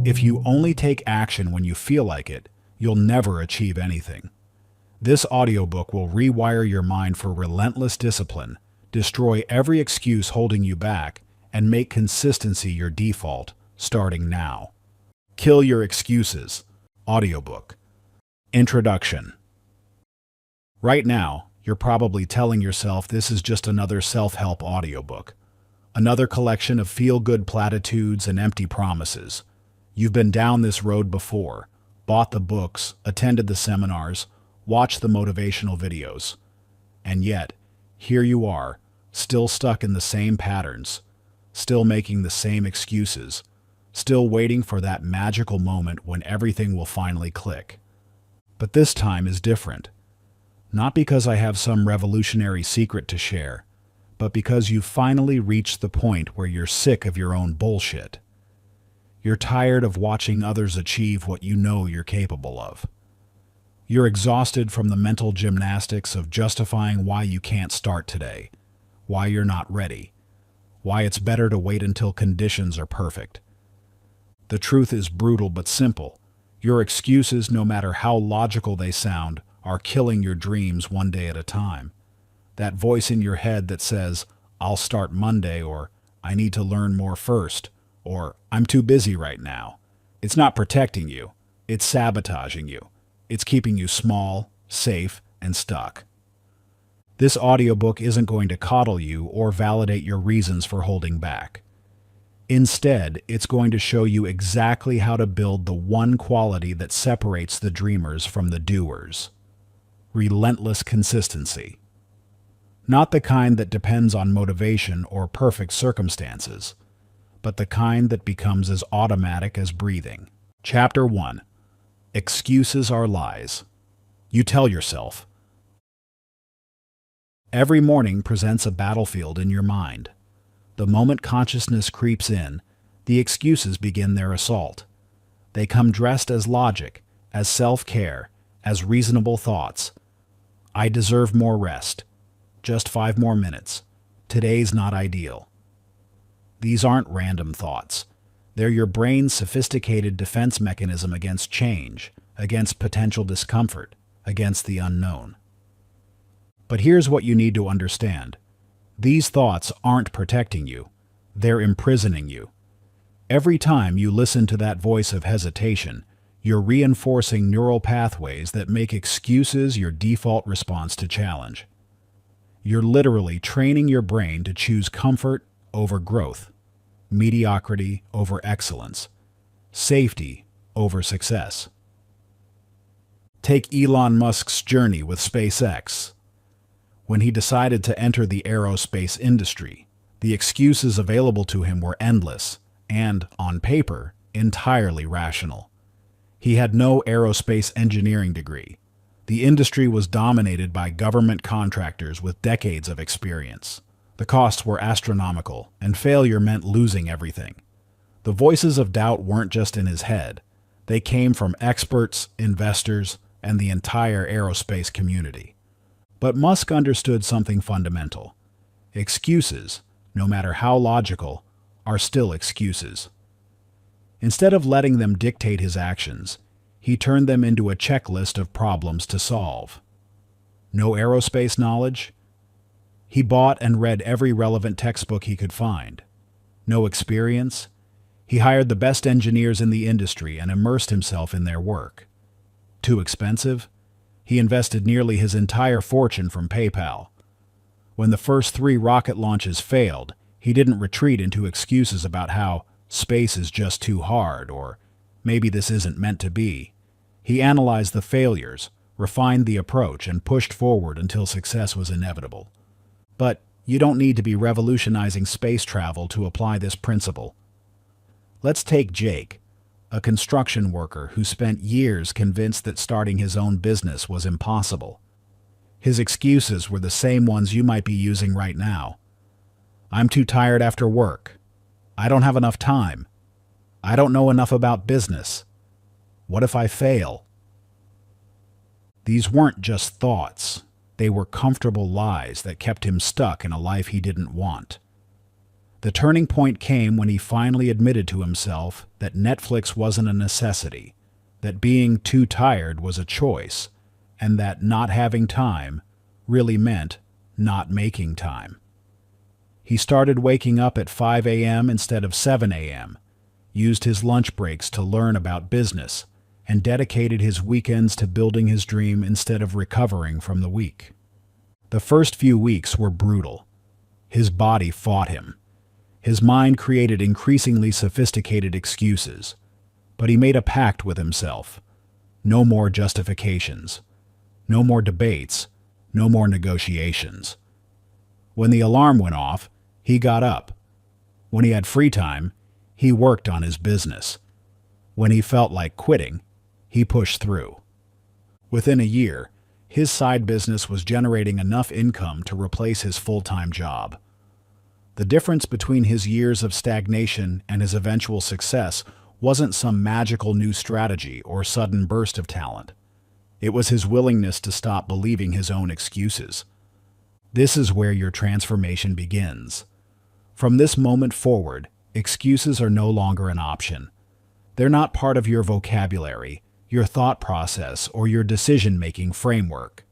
If you only take action when you feel like it, you'll never achieve anything. This audiobook will rewire your mind for relentless discipline, destroy every excuse holding you back, and make consistency your default, starting now. Kill Your Excuses. Audiobook. Introduction. Right now, you're probably telling yourself this is just another self-help audiobook. Another collection of feel-good platitudes and empty promises. You've been down this road before, bought the books, attended the seminars, watched the motivational videos. And yet, here you are, still stuck in the same patterns, still making the same excuses, still waiting for that magical moment when everything will finally click. But this time is different. Not because I have some revolutionary secret to share, but because you've finally reached the point where you're sick of your own bullshit. You're tired of watching others achieve what you know you're capable of. You're exhausted from the mental gymnastics of justifying why you can't start today, why you're not ready, why it's better to wait until conditions are perfect. The truth is brutal but simple. Your excuses, no matter how logical they sound, are killing your dreams one day at a time. That voice in your head that says, "I'll start Monday," or "I need to learn more first," or "I'm too busy right now." It's not protecting you. It's sabotaging you. It's keeping you small, safe, and stuck. This audiobook isn't going to coddle you or validate your reasons for holding back. Instead, it's going to show you exactly how to build the one quality that separates the dreamers from the doers. Relentless consistency. Not the kind that depends on motivation or perfect circumstances, but the kind that becomes as automatic as breathing. Chapter 1. Excuses are lies. You tell yourself. Every morning presents a battlefield in your mind. The moment consciousness creeps in, the excuses begin their assault. They come dressed as logic, as self-care, as reasonable thoughts. I deserve more rest. Just 5 more minutes. Today's not ideal. These aren't random thoughts. They're your brain's sophisticated defense mechanism against change, against potential discomfort, against the unknown. But here's what you need to understand. These thoughts aren't protecting you. They're imprisoning you. Every time you listen to that voice of hesitation, you're reinforcing neural pathways that make excuses your default response to challenge. You're literally training your brain to choose comfort over growth, mediocrity over excellence, safety over success. Take Elon Musk's journey with SpaceX. When he decided to enter the aerospace industry, the excuses available to him were endless and, on paper, entirely rational. He had no aerospace engineering degree. The industry was dominated by government contractors with decades of experience. The costs were astronomical, and failure meant losing everything. The voices of doubt weren't just in his head. They came from experts, investors, and the entire aerospace community. But Musk understood something fundamental. Excuses, no matter how logical, are still excuses. Instead of letting them dictate his actions, he turned them into a checklist of problems to solve. No aerospace knowledge? He bought and read every relevant textbook he could find. No experience? He hired the best engineers in the industry and immersed himself in their work. Too expensive? He invested nearly his entire fortune from PayPal. When the first 3 rocket launches failed, he didn't retreat into excuses about how space is just too hard or maybe this isn't meant to be. He analyzed the failures, refined the approach, and pushed forward until success was inevitable. But you don't need to be revolutionizing space travel to apply this principle. Let's take Jake, a construction worker who spent years convinced that starting his own business was impossible. His excuses were the same ones you might be using right now. I'm too tired after work. I don't have enough time. I don't know enough about business. What if I fail? These weren't just thoughts. They were comfortable lies that kept him stuck in a life he didn't want. The turning point came when he finally admitted to himself that Netflix wasn't a necessity, that being too tired was a choice, and that not having time really meant not making time. He started waking up at 5 a.m. instead of 7 a.m., used his lunch breaks to learn about business, and dedicated his weekends to building his dream instead of recovering from the week. The first few weeks were brutal. His body fought him. His mind created increasingly sophisticated excuses, but he made a pact with himself. No more justifications. No more debates. No more negotiations. When the alarm went off, he got up. When he had free time, he worked on his business. When he felt like quitting, he pushed through. Within a year, his side business was generating enough income to replace his full-time job. The difference between his years of stagnation and his eventual success wasn't some magical new strategy or sudden burst of talent. It was his willingness to stop believing his own excuses. This is where your transformation begins. From this moment forward, excuses are no longer an option. They're not part of your vocabulary, your thought process, or your decision-making framework.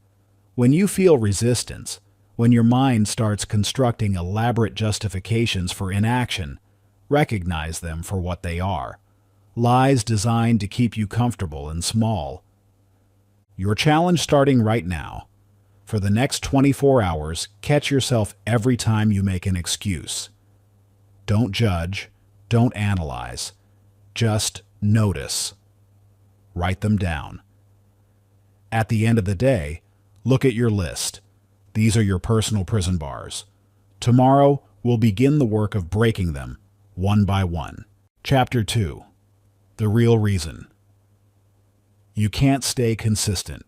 When you feel resistance, when your mind starts constructing elaborate justifications for inaction, recognize them for what they are. Lies designed to keep you comfortable and small. Your challenge starting right now. For the next 24 hours, catch yourself every time you make an excuse. Don't judge, don't analyze, just notice. Write them down. At the end of the day, look at your list. These are your personal prison bars. Tomorrow, we'll begin the work of breaking them, one by one. Chapter 2. The Real Reason. You can't stay consistent.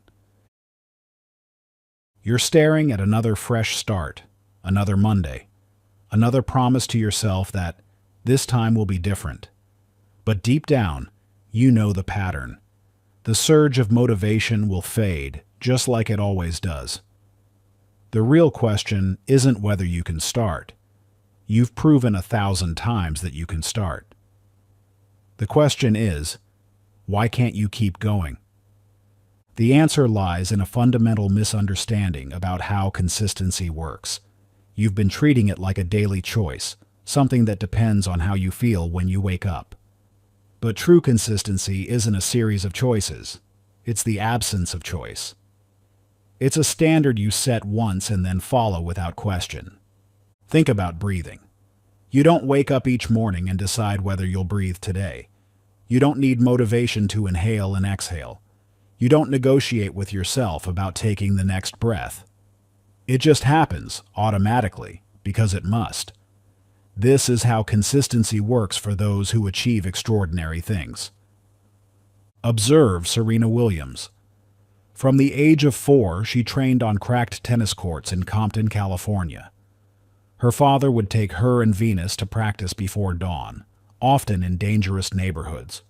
You're staring at another fresh start, another Monday, another promise to yourself that this time will be different. But deep down, you know the pattern. The surge of motivation will fade, just like it always does. The real question isn't whether you can start. You've proven 1,000 times that you can start. The question is, why can't you keep going? The answer lies in a fundamental misunderstanding about how consistency works. You've been treating it like a daily choice, something that depends on how you feel when you wake up. But true consistency isn't a series of choices. It's the absence of choice. It's a standard you set once and then follow without question. Think about breathing. You don't wake up each morning and decide whether you'll breathe today. You don't need motivation to inhale and exhale. You don't negotiate with yourself about taking the next breath. It just happens, automatically, because it must. This is how consistency works for those who achieve extraordinary things. Observe Serena Williams. From the age of 4, she trained on cracked tennis courts in Compton, California. Her father would take her and Venus to practice before dawn, often in dangerous neighborhoods,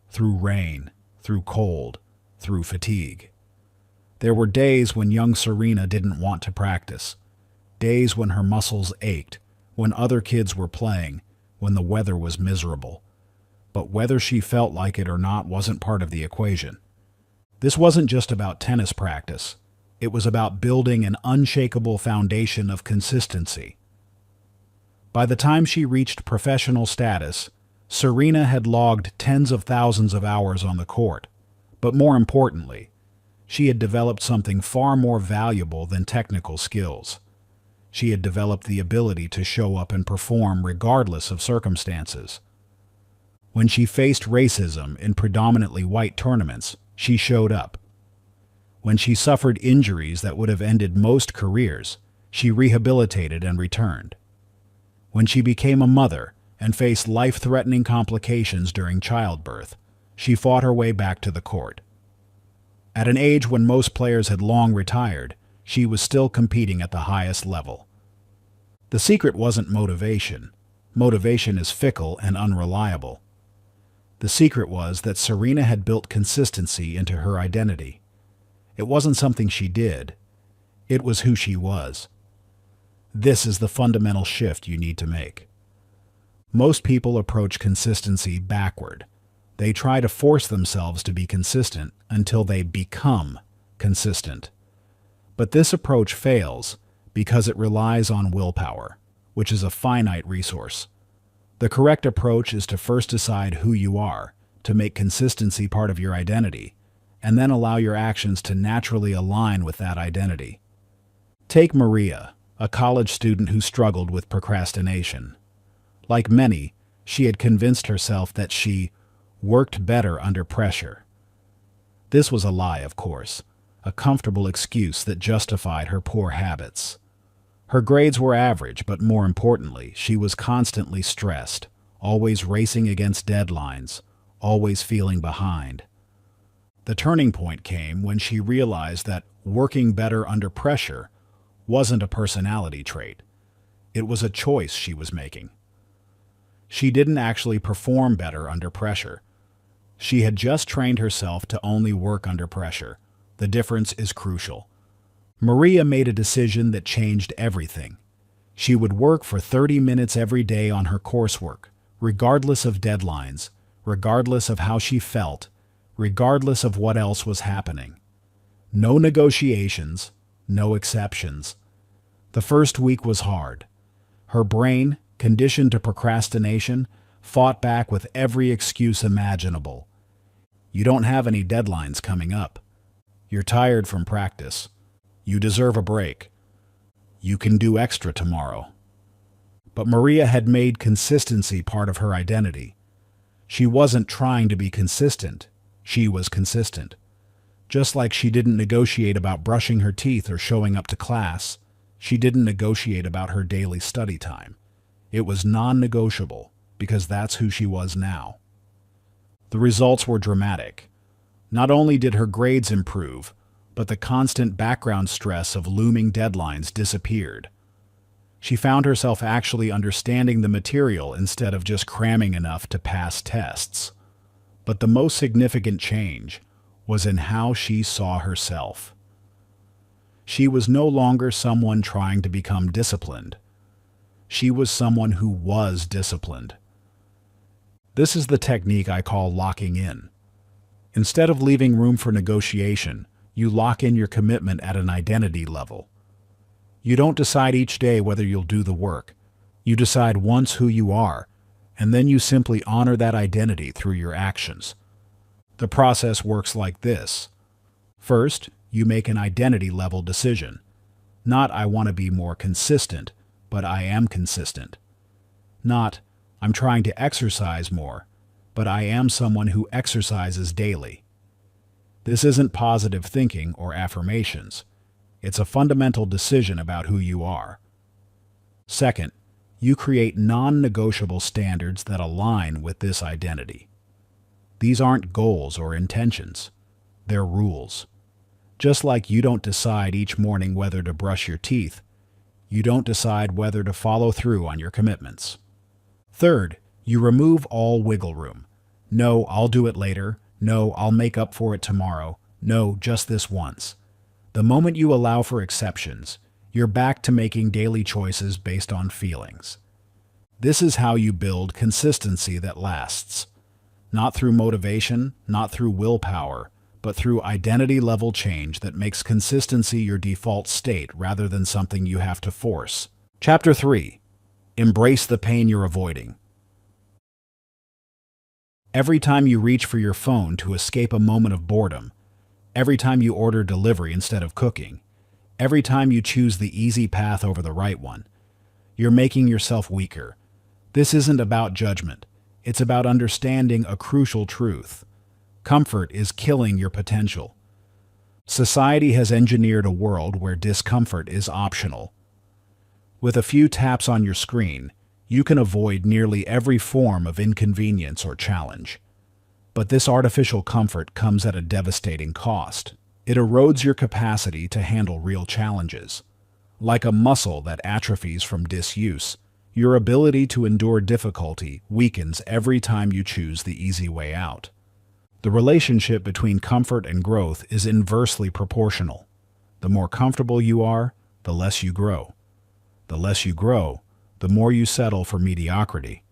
through rain, through cold, through fatigue. There were days when young Serena didn't want to practice, days when her muscles ached, when other kids were playing, when the weather was miserable. But whether she felt like it or not wasn't part of the equation. This wasn't just about tennis practice. It was about building an unshakable foundation of consistency. By the time she reached professional status, Serena had logged tens of thousands of hours on the court. But more importantly, she had developed something far more valuable than technical skills. She had developed the ability to show up and perform regardless of circumstances. When she faced racism in predominantly white tournaments, she showed up. When she suffered injuries that would have ended most careers, she rehabilitated and returned. When she became a mother and faced life-threatening complications during childbirth, she fought her way back to the court. At an age when most players had long retired, she was still competing at the highest level. The secret wasn't motivation. Motivation is fickle and unreliable. The secret was that Serena had built consistency into her identity. It wasn't something she did. It was who she was. This is the fundamental shift you need to make. Most people approach consistency backward. They try to force themselves to be consistent until they become consistent. But this approach fails because it relies on willpower, which is a finite resource. The correct approach is to first decide who you are, to make consistency part of your identity, and then allow your actions to naturally align with that identity. Take Maria, a college student who struggled with procrastination. Like many, she had convinced herself that she worked better under pressure. This was a lie, of course, a comfortable excuse that justified her poor habits. Her grades were average, but more importantly, she was constantly stressed, always racing against deadlines, always feeling behind. The turning point came when she realized that working better under pressure wasn't a personality trait. It was a choice she was making. She didn't actually perform better under pressure. She had just trained herself to only work under pressure. The difference is crucial. Maria made a decision that changed everything. She would work for 30 minutes every day on her coursework, regardless of deadlines, regardless of how she felt, regardless of what else was happening. No negotiations, no exceptions. The first week was hard. Her brain, conditioned to procrastination, fought back with every excuse imaginable. You don't have any deadlines coming up. You're tired from practice. You deserve a break. You can do extra tomorrow. But Maria had made consistency part of her identity. She wasn't trying to be consistent. She was consistent. Just like she didn't negotiate about brushing her teeth or showing up to class, she didn't negotiate about her daily study time. It was non-negotiable because that's who she was now. The results were dramatic. Not only did her grades improve, but the constant background stress of looming deadlines disappeared. She found herself actually understanding the material instead of just cramming enough to pass tests. But the most significant change was in how she saw herself. She was no longer someone trying to become disciplined. She was someone who was disciplined. This is the technique I call locking in. Instead of leaving room for negotiation, you lock in your commitment at an identity level. You don't decide each day whether you'll do the work. You decide once who you are, and then you simply honor that identity through your actions. The process works like this. First, you make an identity-level decision. Not, I want to be more consistent, but I am consistent. Not, I'm trying to exercise more, but I am someone who exercises daily. This isn't positive thinking or affirmations. It's a fundamental decision about who you are. Second, you create non-negotiable standards that align with this identity. These aren't goals or intentions. They're rules. Just like you don't decide each morning whether to brush your teeth, you don't decide whether to follow through on your commitments. Third, you remove all wiggle room. No, I'll do it later. No, I'll make up for it tomorrow. No, just this once. The moment you allow for exceptions, you're back to making daily choices based on feelings. This is how you build consistency that lasts. Not through motivation, not through willpower, but through identity-level change that makes consistency your default state rather than something you have to force. Chapter 3. Embrace the pain you're avoiding. Every time you reach for your phone to escape a moment of boredom, every time you order delivery instead of cooking, every time you choose the easy path over the right one, you're making yourself weaker. This isn't about judgment. It's about understanding a crucial truth. Comfort is killing your potential. Society has engineered a world where discomfort is optional. With a few taps on your screen, you can avoid nearly every form of inconvenience or challenge. But this artificial comfort comes at a devastating cost. It erodes your capacity to handle real challenges. Like a muscle that atrophies from disuse, your ability to endure difficulty weakens every time you choose the easy way out. The relationship between comfort and growth is inversely proportional. The more comfortable you are, the less you grow. The less you grow, the more you settle for mediocrity.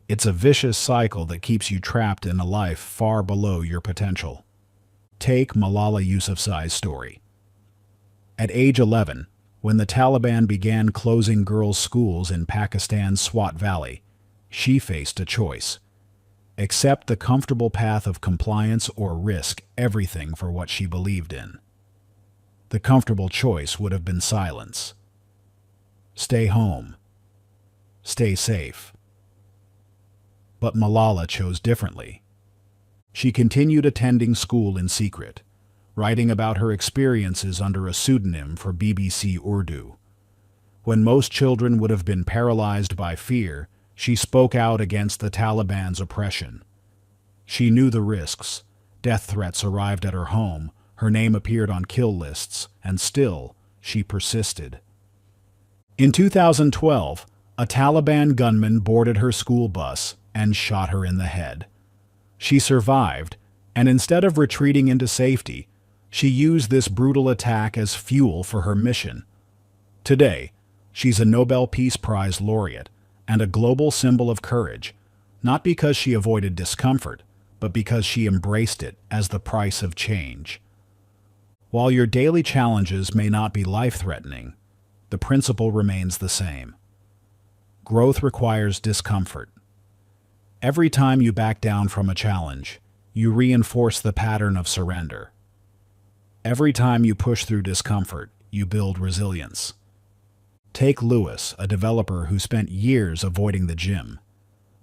It's a vicious cycle that keeps you trapped in a life far below your potential. Take Malala Yousafzai's story. At age 11, when the Taliban began closing girls' schools in Pakistan's Swat Valley, she faced a choice: accept the comfortable path of compliance or risk everything for what she believed in. The comfortable choice would have been silence. Stay home. Stay safe. But Malala chose differently. She continued attending school in secret, writing about her experiences under a pseudonym for BBC Urdu. When most children would have been paralyzed by fear, she spoke out against the Taliban's oppression. She knew the risks. Death threats arrived at her home, her name appeared on kill lists, and still, she persisted. In 2012, a Taliban gunman boarded her school bus and shot her in the head. She survived, and instead of retreating into safety, she used this brutal attack as fuel for her mission. Today, she's a Nobel Peace Prize laureate and a global symbol of courage, not because she avoided discomfort, but because she embraced it as the price of change. While your daily challenges may not be life-threatening, the principle remains the same. Growth requires discomfort. Every time you back down from a challenge, you reinforce the pattern of surrender. Every time you push through discomfort, you build resilience. Take Lewis, a developer who spent years avoiding the gym.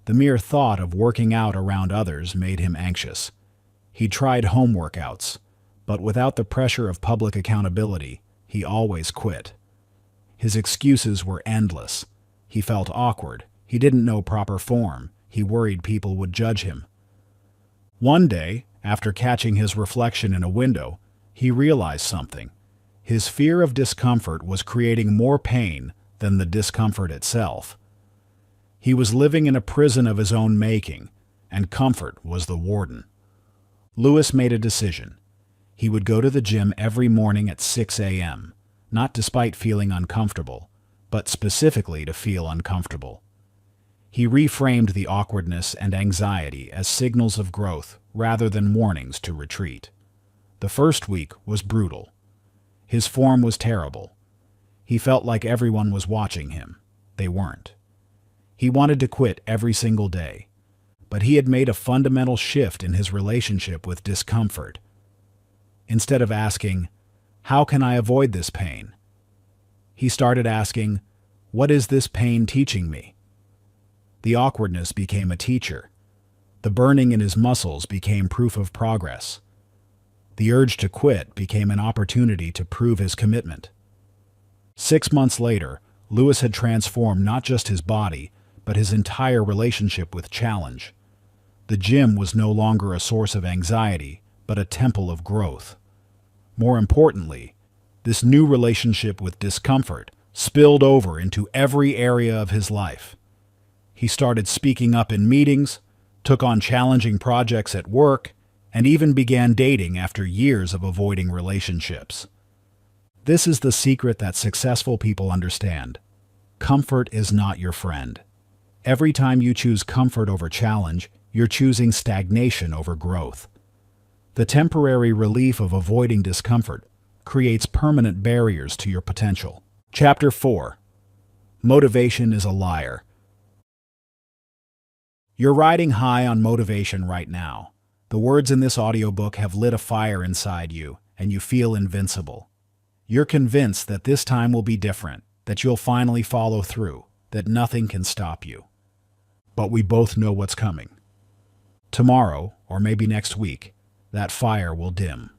The mere thought of working out around others made him anxious. He tried home workouts, but without the pressure of public accountability, he always quit. His excuses were endless. He felt awkward. He didn't know proper form. He worried people would judge him. One day, after catching his reflection in a window, he realized something. His fear of discomfort was creating more pain than the discomfort itself. He was living in a prison of his own making, and comfort was the warden. Lewis made a decision. He would go to the gym every morning at 6 a.m., not despite feeling uncomfortable, but specifically to feel uncomfortable. He reframed the awkwardness and anxiety as signals of growth rather than warnings to retreat. The first week was brutal. His form was terrible. He felt like everyone was watching him. They weren't. He wanted to quit every single day, but he had made a fundamental shift in his relationship with discomfort. Instead of asking, "How can I avoid this pain?" he started asking, "What is this pain teaching me?" The awkwardness became a teacher. The burning in his muscles became proof of progress. The urge to quit became an opportunity to prove his commitment. 6 months later, Lewis had transformed not just his body, but his entire relationship with challenge. The gym was no longer a source of anxiety, but a temple of growth. More importantly, this new relationship with discomfort spilled over into every area of his life. He started speaking up in meetings, took on challenging projects at work, and even began dating after years of avoiding relationships. This is the secret that successful people understand. Comfort is not your friend. Every time you choose comfort over challenge, you're choosing stagnation over growth. The temporary relief of avoiding discomfort creates permanent barriers to your potential. Chapter 4. Motivation is a liar. You're riding high on motivation right now. The words in this audiobook have lit a fire inside you, and you feel invincible. You're convinced that this time will be different, that you'll finally follow through, that nothing can stop you. But we both know what's coming. Tomorrow, or maybe next week, that fire will dim.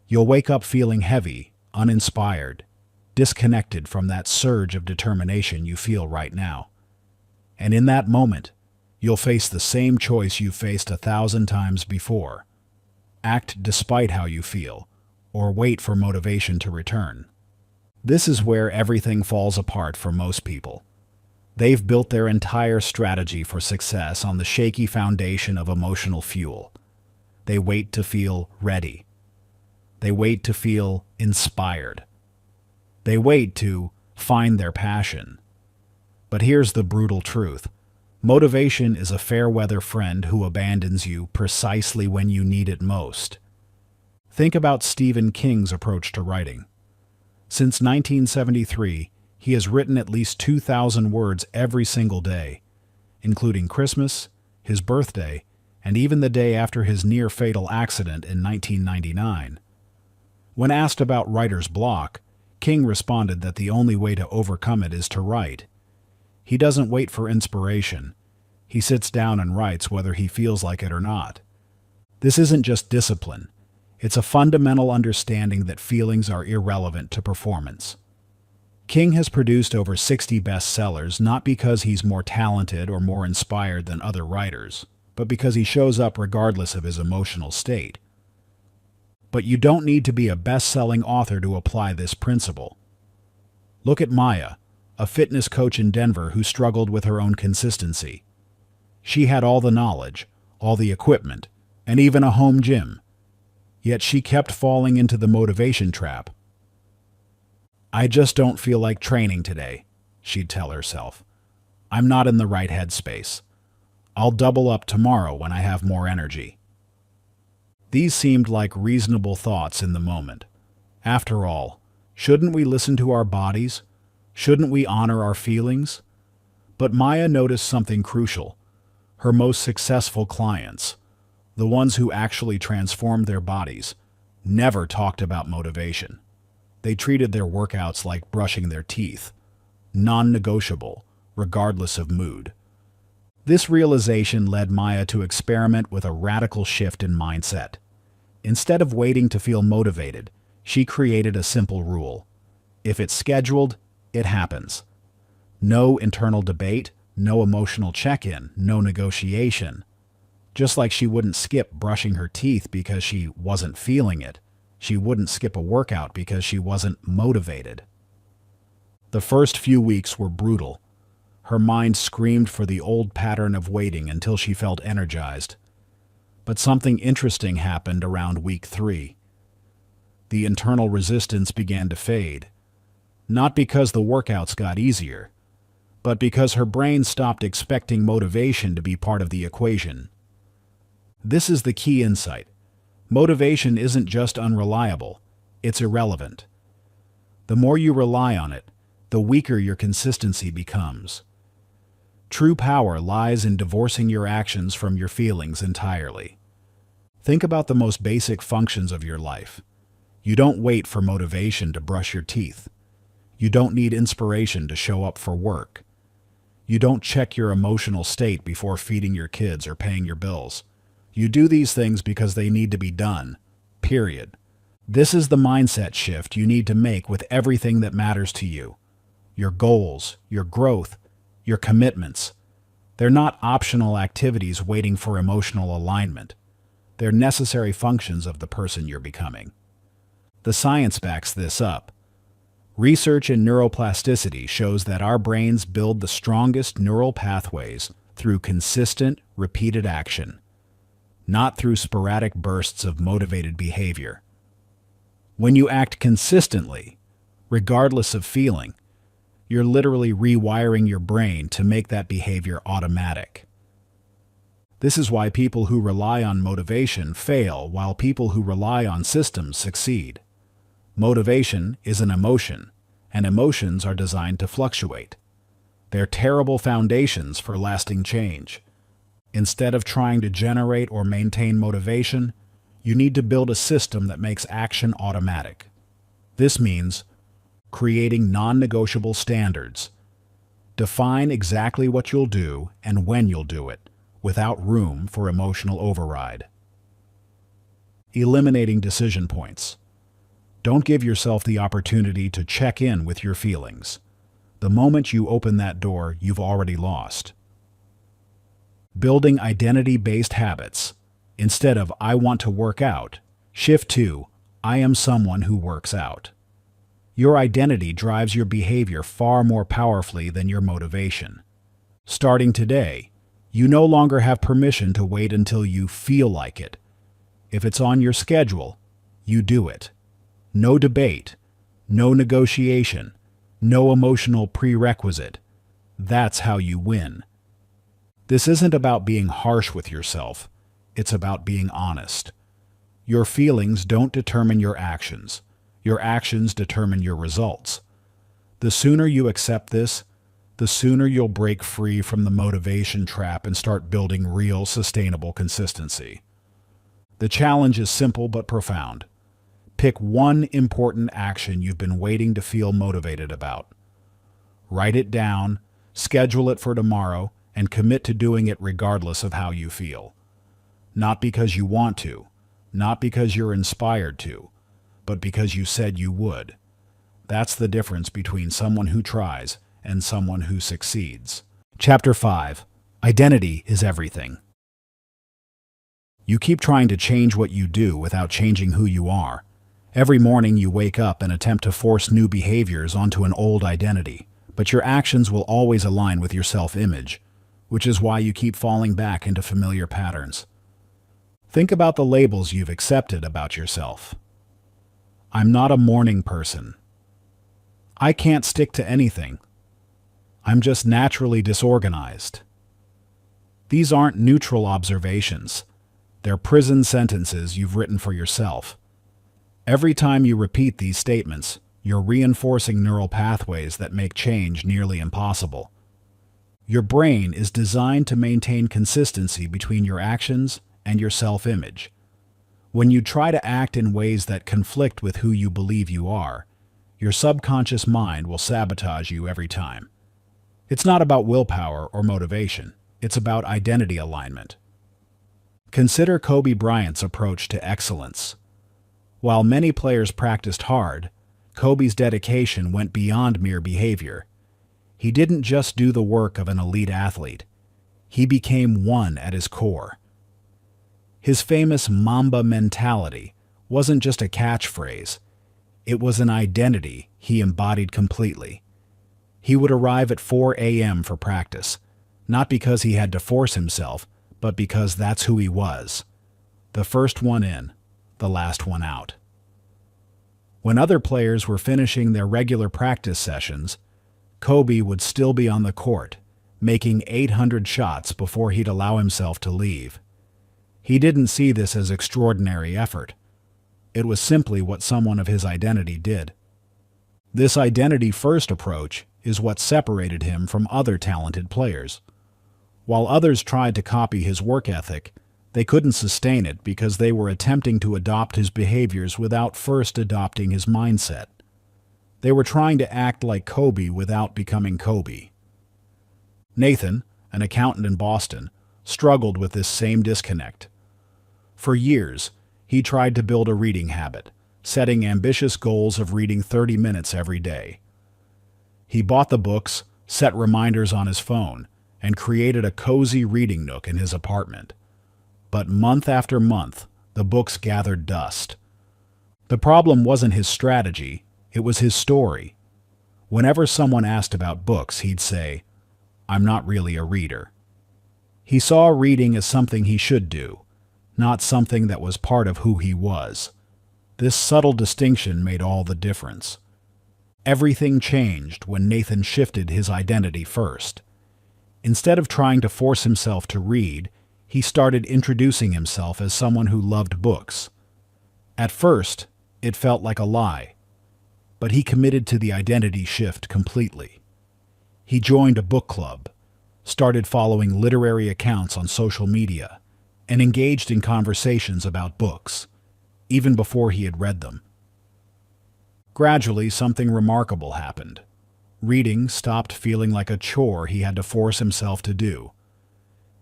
You'll wake up feeling heavy, uninspired, disconnected from that surge of determination you feel right now. And in that moment, you'll face the same choice you've faced 1,000 times before. Act despite how you feel, or wait for motivation to return. This is where everything falls apart for most people. They've built their entire strategy for success on the shaky foundation of emotional fuel. They wait to feel ready. They wait to feel inspired. They wait to find their passion. But here's the brutal truth. Motivation is a fair-weather friend who abandons you precisely when you need it most. Think about Stephen King's approach to writing. Since 1973, he has written at least 2,000 words every single day, including Christmas, his birthday, and even the day after his near-fatal accident in 1999. When asked about writer's block, King responded that the only way to overcome it is to write. He doesn't wait for inspiration. He sits down and writes whether he feels like it or not. This isn't just discipline. It's a fundamental understanding that feelings are irrelevant to performance. King has produced over 60 bestsellers not because he's more talented or more inspired than other writers, but because he shows up regardless of his emotional state. But you don't need to be a best-selling author to apply this principle. Look at Maya, a fitness coach in Denver who struggled with her own consistency. She had all the knowledge, all the equipment, and even a home gym. Yet she kept falling into the motivation trap. "I just don't feel like training today," she'd tell herself. "I'm not in the right headspace. I'll double up tomorrow when I have more energy." These seemed like reasonable thoughts in the moment. After all, shouldn't we listen to our bodies? Shouldn't we honor our feelings? But Maya noticed something crucial. Her most successful clients, the ones who actually transformed their bodies, never talked about motivation. They treated their workouts like brushing their teeth, non-negotiable, regardless of mood. This realization led Maya to experiment with a radical shift in mindset. Instead of waiting to feel motivated, she created a simple rule. If it's scheduled, it happens. No internal debate, no emotional check-in, no negotiation. Just like she wouldn't skip brushing her teeth because she wasn't feeling it, she wouldn't skip a workout because she wasn't motivated. The first few weeks were brutal. Her mind screamed for the old pattern of waiting until she felt energized. But something interesting happened around week 3. The internal resistance began to fade. Not because the workouts got easier, but because her brain stopped expecting motivation to be part of the equation. This is the key insight. Motivation isn't just unreliable, it's irrelevant. The more you rely on it, the weaker your consistency becomes. True power lies in divorcing your actions from your feelings entirely. Think about the most basic functions of your life. You don't wait for motivation to brush your teeth. You don't need inspiration to show up for work. You don't check your emotional state before feeding your kids or paying your bills. You do these things because they need to be done, period. This is the mindset shift you need to make with everything that matters to you. Your goals, your growth, your commitments. They're not optional activities waiting for emotional alignment. They're necessary functions of the person you're becoming. The science backs this up. Research in neuroplasticity shows that our brains build the strongest neural pathways through consistent, repeated action, not through sporadic bursts of motivated behavior. When you act consistently, regardless of feeling, you're literally rewiring your brain to make that behavior automatic. This is why people who rely on motivation fail while people who rely on systems succeed. Motivation is an emotion, and emotions are designed to fluctuate. They're terrible foundations for lasting change. Instead of trying to generate or maintain motivation, you need to build a system that makes action automatic. This means creating non-negotiable standards. Define exactly what you'll do and when you'll do it, without room for emotional override. Eliminating decision points. Don't give yourself the opportunity to check in with your feelings. The moment you open that door, you've already lost. Building identity-based habits. Instead of "I want to work out," shift to "I am someone who works out." Your identity drives your behavior far more powerfully than your motivation. Starting today, you no longer have permission to wait until you feel like it. If it's on your schedule, you do it. No debate, no negotiation, no emotional prerequisite. That's how you win. This isn't about being harsh with yourself. It's about being honest. Your feelings don't determine your actions. Your actions determine your results. The sooner you accept this, the sooner you'll break free from the motivation trap and start building real, sustainable consistency. The challenge is simple but profound. Pick one important action you've been waiting to feel motivated about. Write it down, schedule it for tomorrow, and commit to doing it regardless of how you feel. Not because you want to, not because you're inspired to, but because you said you would. That's the difference between someone who tries and someone who succeeds. Chapter 5. Identity is everything. You keep trying to change what you do without changing who you are. Every morning you wake up and attempt to force new behaviors onto an old identity, but your actions will always align with your self-image, which is why you keep falling back into familiar patterns. Think about the labels you've accepted about yourself. I'm not a morning person. I can't stick to anything. I'm just naturally disorganized. These aren't neutral observations. They're prison sentences you've written for yourself. Every time you repeat these statements, you're reinforcing neural pathways that make change nearly impossible. Your brain is designed to maintain consistency between your actions and your self-image. When you try to act in ways that conflict with who you believe you are, your subconscious mind will sabotage you every time. It's not about willpower or motivation. It's about identity alignment. Consider Kobe Bryant's approach to excellence. While many players practiced hard, Kobe's dedication went beyond mere behavior. He didn't just do the work of an elite athlete. He became one at his core. His famous Mamba mentality wasn't just a catchphrase. It was an identity he embodied completely. He would arrive at 4 a.m. for practice, not because he had to force himself, but because that's who he was. The first one in, the last one out. When other players were finishing their regular practice sessions, Kobe would still be on the court, making 800 shots before he'd allow himself to leave. He didn't see this as extraordinary effort. It was simply what someone of his identity did. This identity-first approach is what separated him from other talented players. While others tried to copy his work ethic, they couldn't sustain it because they were attempting to adopt his behaviors without first adopting his mindset. They were trying to act like Kobe without becoming Kobe. Nathan, an accountant in Boston, struggled with this same disconnect. For years, he tried to build a reading habit, setting ambitious goals of reading 30 minutes every day. He bought the books, set reminders on his phone, and created a cozy reading nook in his apartment. But month after month, the books gathered dust. The problem wasn't his strategy, it was his story. Whenever someone asked about books, he'd say, "I'm not really a reader." He saw reading as something he should do, not something that was part of who he was. This subtle distinction made all the difference. Everything changed when Nathan shifted his identity first. Instead of trying to force himself to read, he started introducing himself as someone who loved books. At first, it felt like a lie, but he committed to the identity shift completely. He joined a book club, started following literary accounts on social media, and engaged in conversations about books, even before he had read them. Gradually, something remarkable happened. Reading stopped feeling like a chore he had to force himself to do.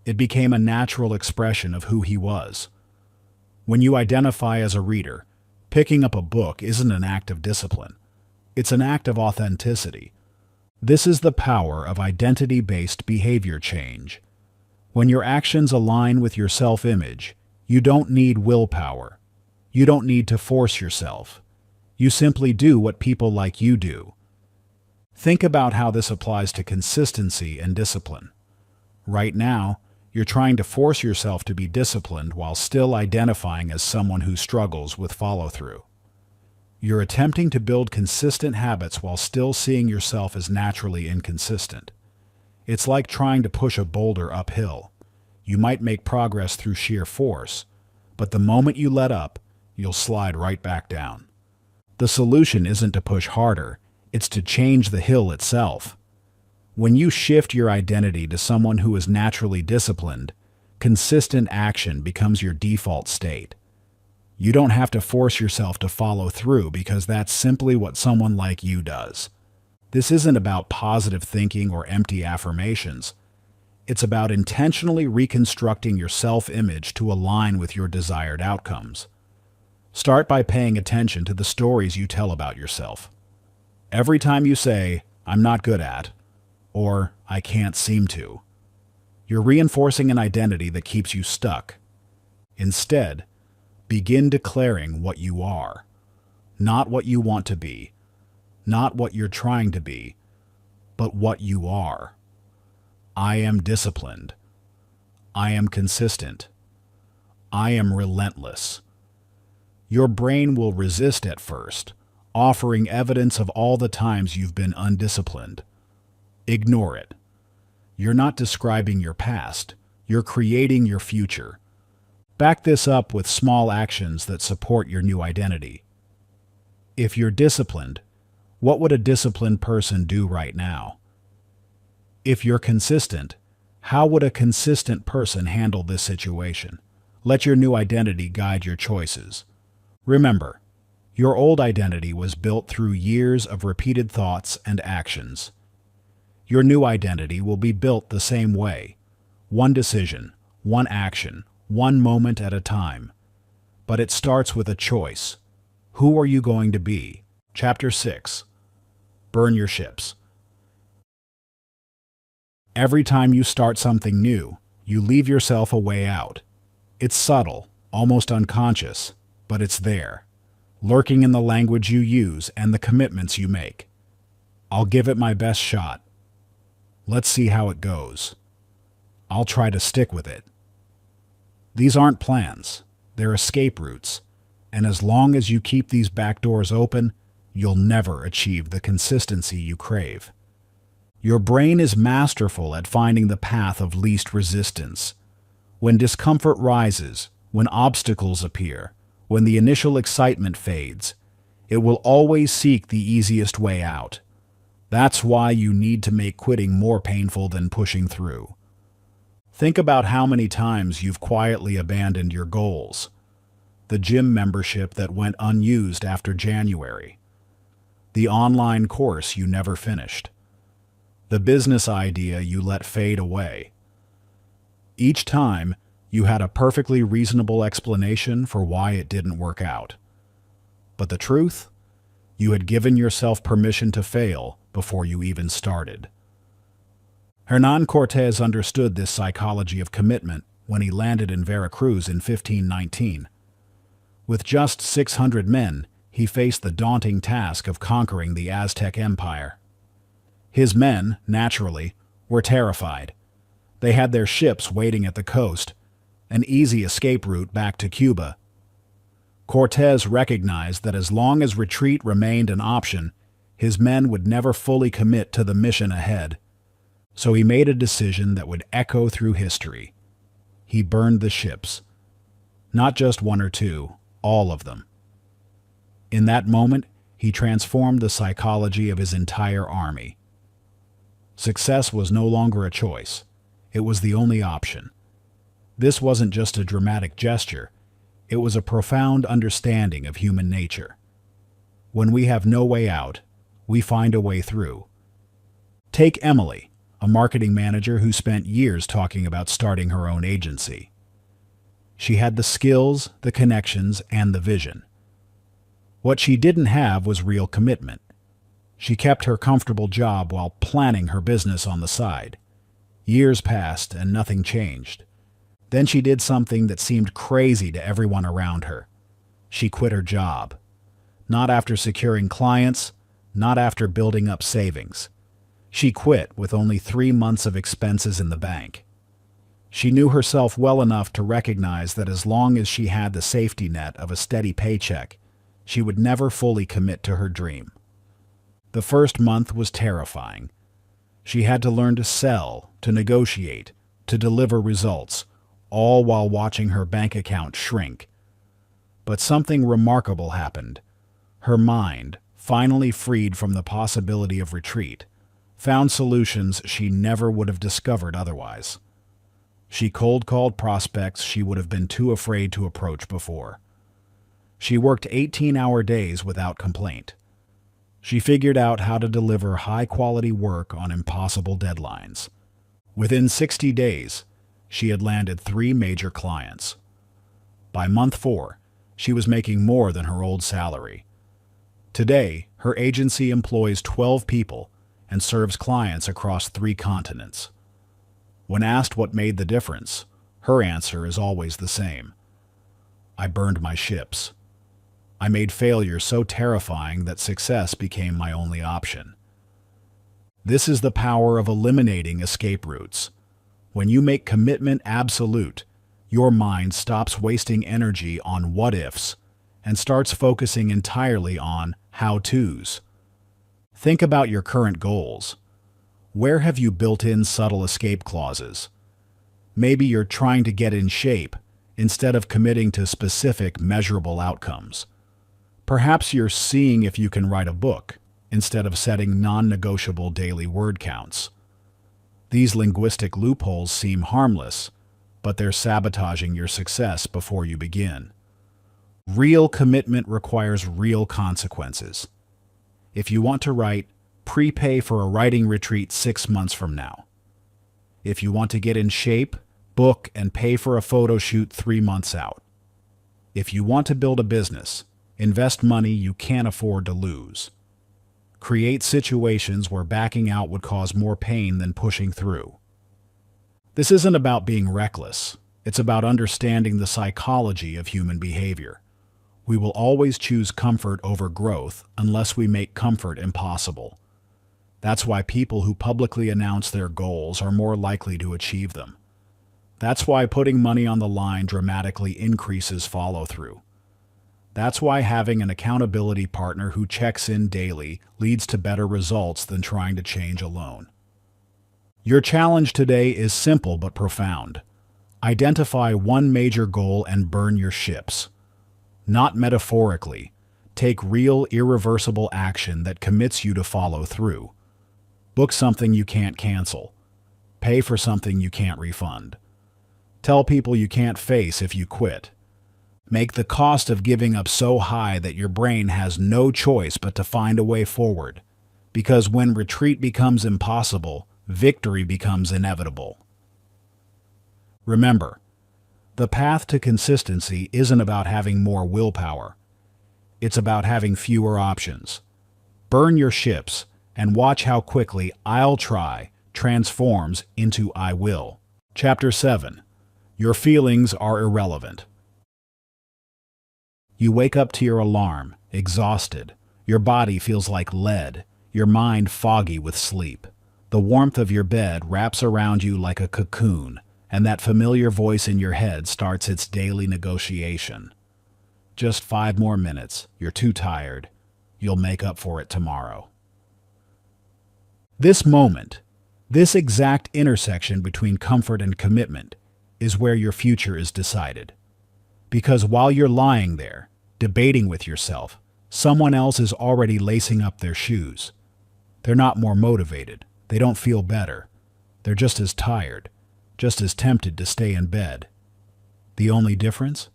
It became a natural expression of who he was. When you identify as a reader, picking up a book isn't an act of discipline. It's an act of authenticity. This is the power of identity-based behavior change. When your actions align with your self-image, you don't need willpower. You don't need to force yourself. You simply do what people like you do. Think about how this applies to consistency and discipline. Right now, you're trying to force yourself to be disciplined while still identifying as someone who struggles with follow-through. You're attempting to build consistent habits while still seeing yourself as naturally inconsistent. It's like trying to push a boulder uphill. You might make progress through sheer force, but the moment you let up, you'll slide right back down. The solution isn't to push harder, it's to change the hill itself. When you shift your identity to someone who is naturally disciplined, consistent action becomes your default state. You don't have to force yourself to follow through because that's simply what someone like you does. This isn't about positive thinking or empty affirmations. It's about intentionally reconstructing your self-image to align with your desired outcomes. Start by paying attention to the stories you tell about yourself. Every time you say, "I'm not good at," or "I can't seem to," you're reinforcing an identity that keeps you stuck. Instead, begin declaring what you are, not what you want to be, not what you're trying to be, but what you are. I am disciplined. I am consistent. I am relentless. Your brain will resist at first, offering evidence of all the times you've been undisciplined. Ignore it. You're not describing your past. You're creating your future. Back this up with small actions that support your new identity. If you're disciplined, what would a disciplined person do right now? If you're consistent, how would a consistent person handle this situation? Let your new identity guide your choices. Remember, your old identity was built through years of repeated thoughts and actions. Your new identity will be built the same way. One decision, one action, one moment at a time. But it starts with a choice. Who are you going to be? Chapter 6. Burn your ships. Every time you start something new, you leave yourself a way out. It's subtle, almost unconscious, but it's there, lurking in the language you use and the commitments you make. I'll give it my best shot. Let's see how it goes. I'll try to stick with it. These aren't plans, they're escape routes, and as long as you keep these back doors open, you'll never achieve the consistency you crave. Your brain is masterful at finding the path of least resistance. When discomfort rises, when obstacles appear, when the initial excitement fades, it will always seek the easiest way out. That's why you need to make quitting more painful than pushing through. Think about how many times you've quietly abandoned your goals. The gym membership that went unused after January. The online course you never finished. The business idea you let fade away. Each time, you had a perfectly reasonable explanation for why it didn't work out. But the truth? You had given yourself permission to fail before you even started. Hernan Cortés understood this psychology of commitment when he landed in Veracruz in 1519. With just 600 men, he faced the daunting task of conquering the Aztec Empire. His men, naturally, were terrified. They had their ships waiting at the coast, an easy escape route back to Cuba. Cortés recognized that as long as retreat remained an option, his men would never fully commit to the mission ahead. So he made a decision that would echo through history. He burned the ships. Not just one or two, all of them. In that moment, he transformed the psychology of his entire army. Success was no longer a choice. It was the only option. This wasn't just a dramatic gesture. It was a profound understanding of human nature. When we have no way out, we find a way through. Take Emily, a marketing manager who spent years talking about starting her own agency. She had the skills, the connections, and the vision. What she didn't have was real commitment. She kept her comfortable job while planning her business on the side. Years passed and nothing changed. Then she did something that seemed crazy to everyone around her. She quit her job. Not after securing clients, not after building up savings. She quit with only 3 months of expenses in the bank. She knew herself well enough to recognize that as long as she had the safety net of a steady paycheck, she would never fully commit to her dream. The first month was terrifying. She had to learn to sell, to negotiate, to deliver results, all while watching her bank account shrink. But something remarkable happened. Her mind, finally freed from the possibility of retreat, found solutions she never would have discovered otherwise. She cold-called prospects she would have been too afraid to approach before. She worked 18-hour days without complaint. She figured out how to deliver high-quality work on impossible deadlines. Within 60 days, she had landed 3 major clients. By month 4, she was making more than her old salary. Today, her agency employs 12 people and serves clients across 3 continents. When asked what made the difference, her answer is always the same. I burned my ships. I made failure so terrifying that success became my only option. This is the power of eliminating escape routes. When you make commitment absolute, your mind stops wasting energy on what-ifs and starts focusing entirely on how-tos. Think about your current goals. Where have you built in subtle escape clauses? Maybe you're trying to get in shape instead of committing to specific, measurable outcomes. Perhaps you're seeing if you can write a book instead of setting non-negotiable daily word counts. These linguistic loopholes seem harmless, but they're sabotaging your success before you begin. Real commitment requires real consequences. If you want to write, prepay for a writing retreat 6 months from now. If you want to get in shape, book and pay for a photo shoot 3 months out. If you want to build a business, invest money you can't afford to lose. Create situations where backing out would cause more pain than pushing through. This isn't about being reckless. It's about understanding the psychology of human behavior. We will always choose comfort over growth unless we make comfort impossible. That's why people who publicly announce their goals are more likely to achieve them. That's why putting money on the line dramatically increases follow-through. That's why having an accountability partner who checks in daily leads to better results than trying to change alone. Your challenge today is simple but profound. Identify one major goal and burn your ships. Not metaphorically. Take real, irreversible action that commits you to follow through. Book something you can't cancel. Pay for something you can't refund. Tell people you can't face if you quit. Make the cost of giving up so high that your brain has no choice but to find a way forward. Because when retreat becomes impossible, victory becomes inevitable. Remember, the path to consistency isn't about having more willpower. It's about having fewer options. Burn your ships and watch how quickly "I'll try" transforms into "I will." Chapter 7. Your feelings are irrelevant. You wake up to your alarm, exhausted. Your body feels like lead, your mind foggy with sleep. The warmth of your bed wraps around you like a cocoon, and that familiar voice in your head starts its daily negotiation. Just 5 more minutes. You're too tired. You'll make up for it tomorrow. This moment, this exact intersection between comfort and commitment, is where your future is decided. Because while you're lying there, debating with yourself, someone else is already lacing up their shoes. They're not more motivated. They don't feel better. They're just as tired, just as tempted to stay in bed. The only difference?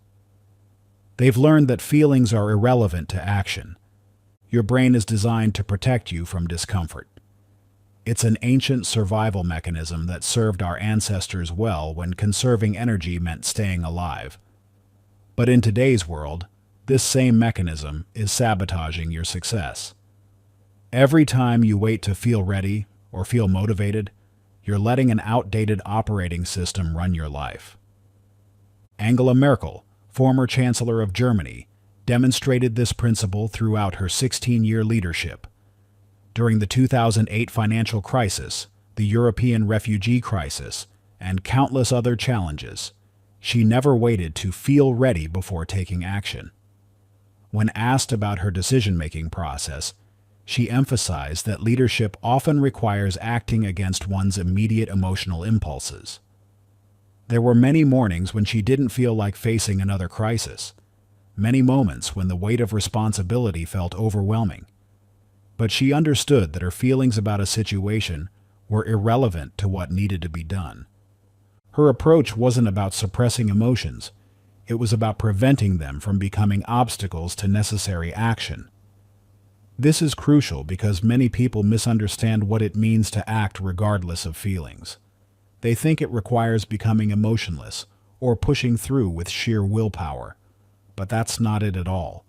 They've learned that feelings are irrelevant to action. Your brain is designed to protect you from discomfort. It's an ancient survival mechanism that served our ancestors well when conserving energy meant staying alive. But in today's world, this same mechanism is sabotaging your success. Every time you wait to feel ready or feel motivated, you're letting an outdated operating system run your life. Angela Merkel, former Chancellor of Germany, demonstrated this principle throughout her 16-year leadership. During the 2008 financial crisis, the European refugee crisis, and countless other challenges, she never waited to feel ready before taking action. When asked about her decision-making process, She emphasized that leadership often requires acting against one's immediate emotional impulses. There were many mornings when she didn't feel like facing another crisis, many moments when the weight of responsibility felt overwhelming. But she understood that her feelings about a situation were irrelevant to what needed to be done. Her approach wasn't about suppressing emotions, it was about preventing them from becoming obstacles to necessary action. This is crucial because many people misunderstand what it means to act regardless of feelings. They think it requires becoming emotionless or pushing through with sheer willpower, but that's not it at all.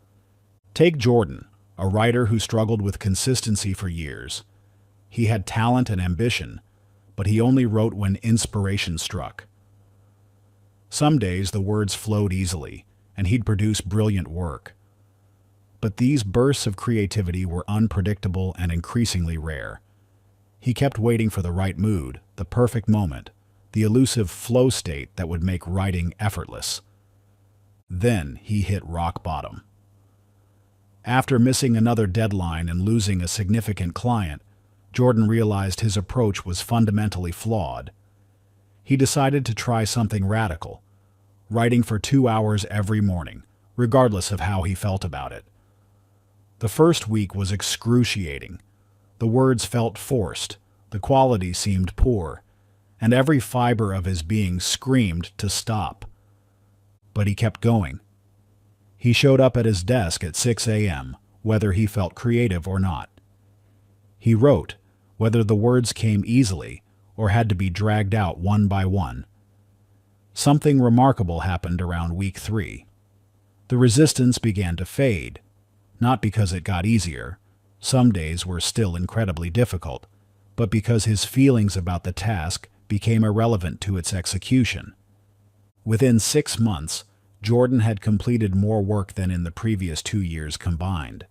Take Jordan, a writer who struggled with consistency for years. He had talent and ambition, but he only wrote when inspiration struck. Some days the words flowed easily, and he'd produce brilliant work. But these bursts of creativity were unpredictable and increasingly rare. He kept waiting for the right mood, the perfect moment, the elusive flow state that would make writing effortless. Then he hit rock bottom. After missing another deadline and losing a significant client, Jordan realized his approach was fundamentally flawed. He decided to try something radical, writing for 2 hours every morning, regardless of how he felt about it. The first week was excruciating. The words felt forced, the quality seemed poor, and every fiber of his being screamed to stop. But he kept going. He showed up at his desk at 6 a.m., whether he felt creative or not. He wrote, whether the words came easily or had to be dragged out one by one. Something remarkable happened around week 3. The resistance began to fade, not because it got easier. Some days were still incredibly difficult, but because his feelings about the task became irrelevant to its execution. Within 6 months, Jordan had completed more work than in the previous 2 years combined.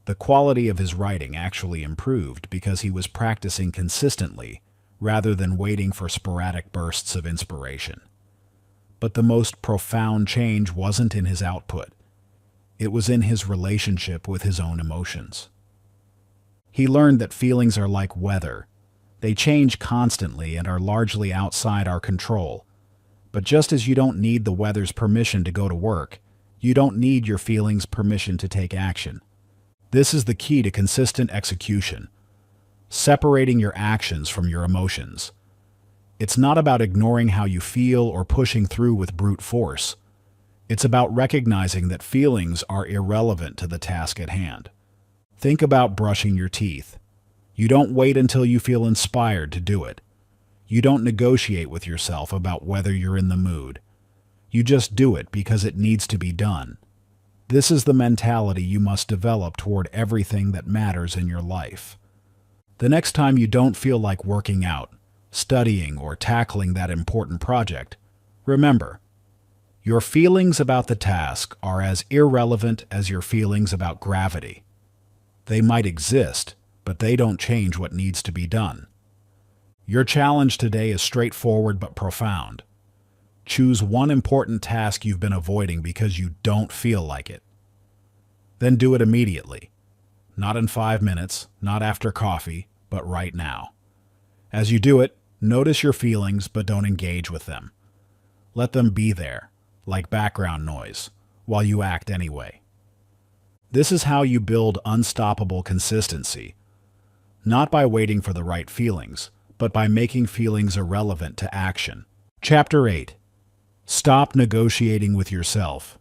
The quality of his writing actually improved because he was practicing consistently rather than waiting for sporadic bursts of inspiration. But the most profound change wasn't in his output. It was in his relationship with his own emotions. He learned that feelings are like weather. They change constantly and are largely outside our control. But just as you don't need the weather's permission to go to work, you don't need your feelings' permission to take action. This is the key to consistent execution, separating your actions from your emotions. It's not about ignoring how you feel or pushing through with brute force. It's about recognizing that feelings are irrelevant to the task at hand. Think about brushing your teeth. You don't wait until you feel inspired to do it. You don't negotiate with yourself about whether you're in the mood. You just do it because it needs to be done. This is the mentality you must develop toward everything that matters in your life. The next time you don't feel like working out, studying, or tackling that important project, remember, your feelings about the task are as irrelevant as your feelings about gravity. They might exist, but they don't change what needs to be done. Your challenge today is straightforward but profound. Choose one important task you've been avoiding because you don't feel like it. Then do it immediately. Not in 5 minutes, not after coffee, but right now. As you do it, notice your feelings but don't engage with them. Let them be there, like background noise, while you act anyway. This is how you build unstoppable consistency, not by waiting for the right feelings, but by making feelings irrelevant to action. Chapter 8. Stop negotiating with yourself.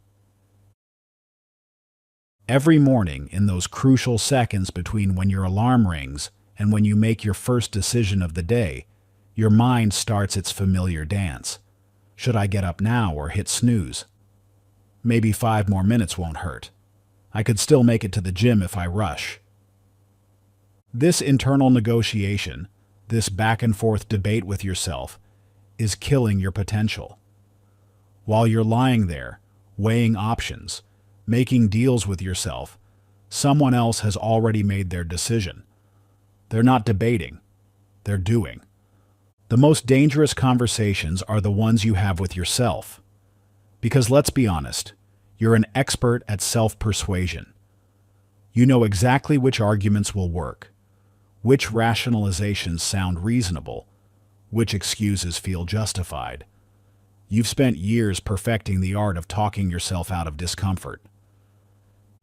Every morning, in those crucial seconds between when your alarm rings and when you make your first decision of the day, your mind starts its familiar dance. Should I get up now or hit snooze? Maybe 5 more minutes won't hurt. I could still make it to the gym if I rush. This internal negotiation, this back-and-forth debate with yourself, is killing your potential. While you're lying there, weighing options, making deals with yourself, someone else has already made their decision. They're not debating, they're doing. The most dangerous conversations are the ones you have with yourself. Because let's be honest, you're an expert at self-persuasion. You know exactly which arguments will work, which rationalizations sound reasonable, which excuses feel justified. You've spent years perfecting the art of talking yourself out of discomfort.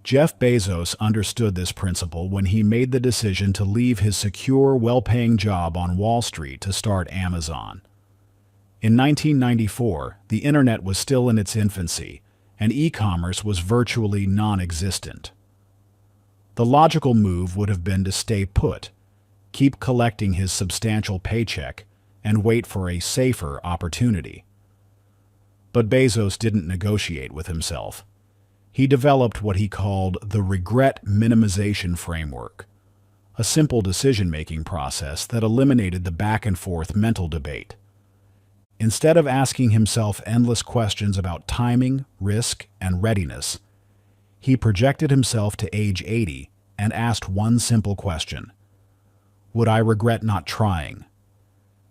Jeff Bezos understood this principle when he made the decision to leave his secure, well-paying job on Wall Street to start Amazon. In 1994, the internet was still in its infancy, and e-commerce was virtually non-existent. The logical move would have been to stay put, keep collecting his substantial paycheck, and wait for a safer opportunity. But Bezos didn't negotiate with himself. He developed what he called the regret minimization framework, a simple decision-making process that eliminated the back-and-forth mental debate. Instead of asking himself endless questions about timing, risk, and readiness, he projected himself to age 80 and asked one simple question: would I regret not trying?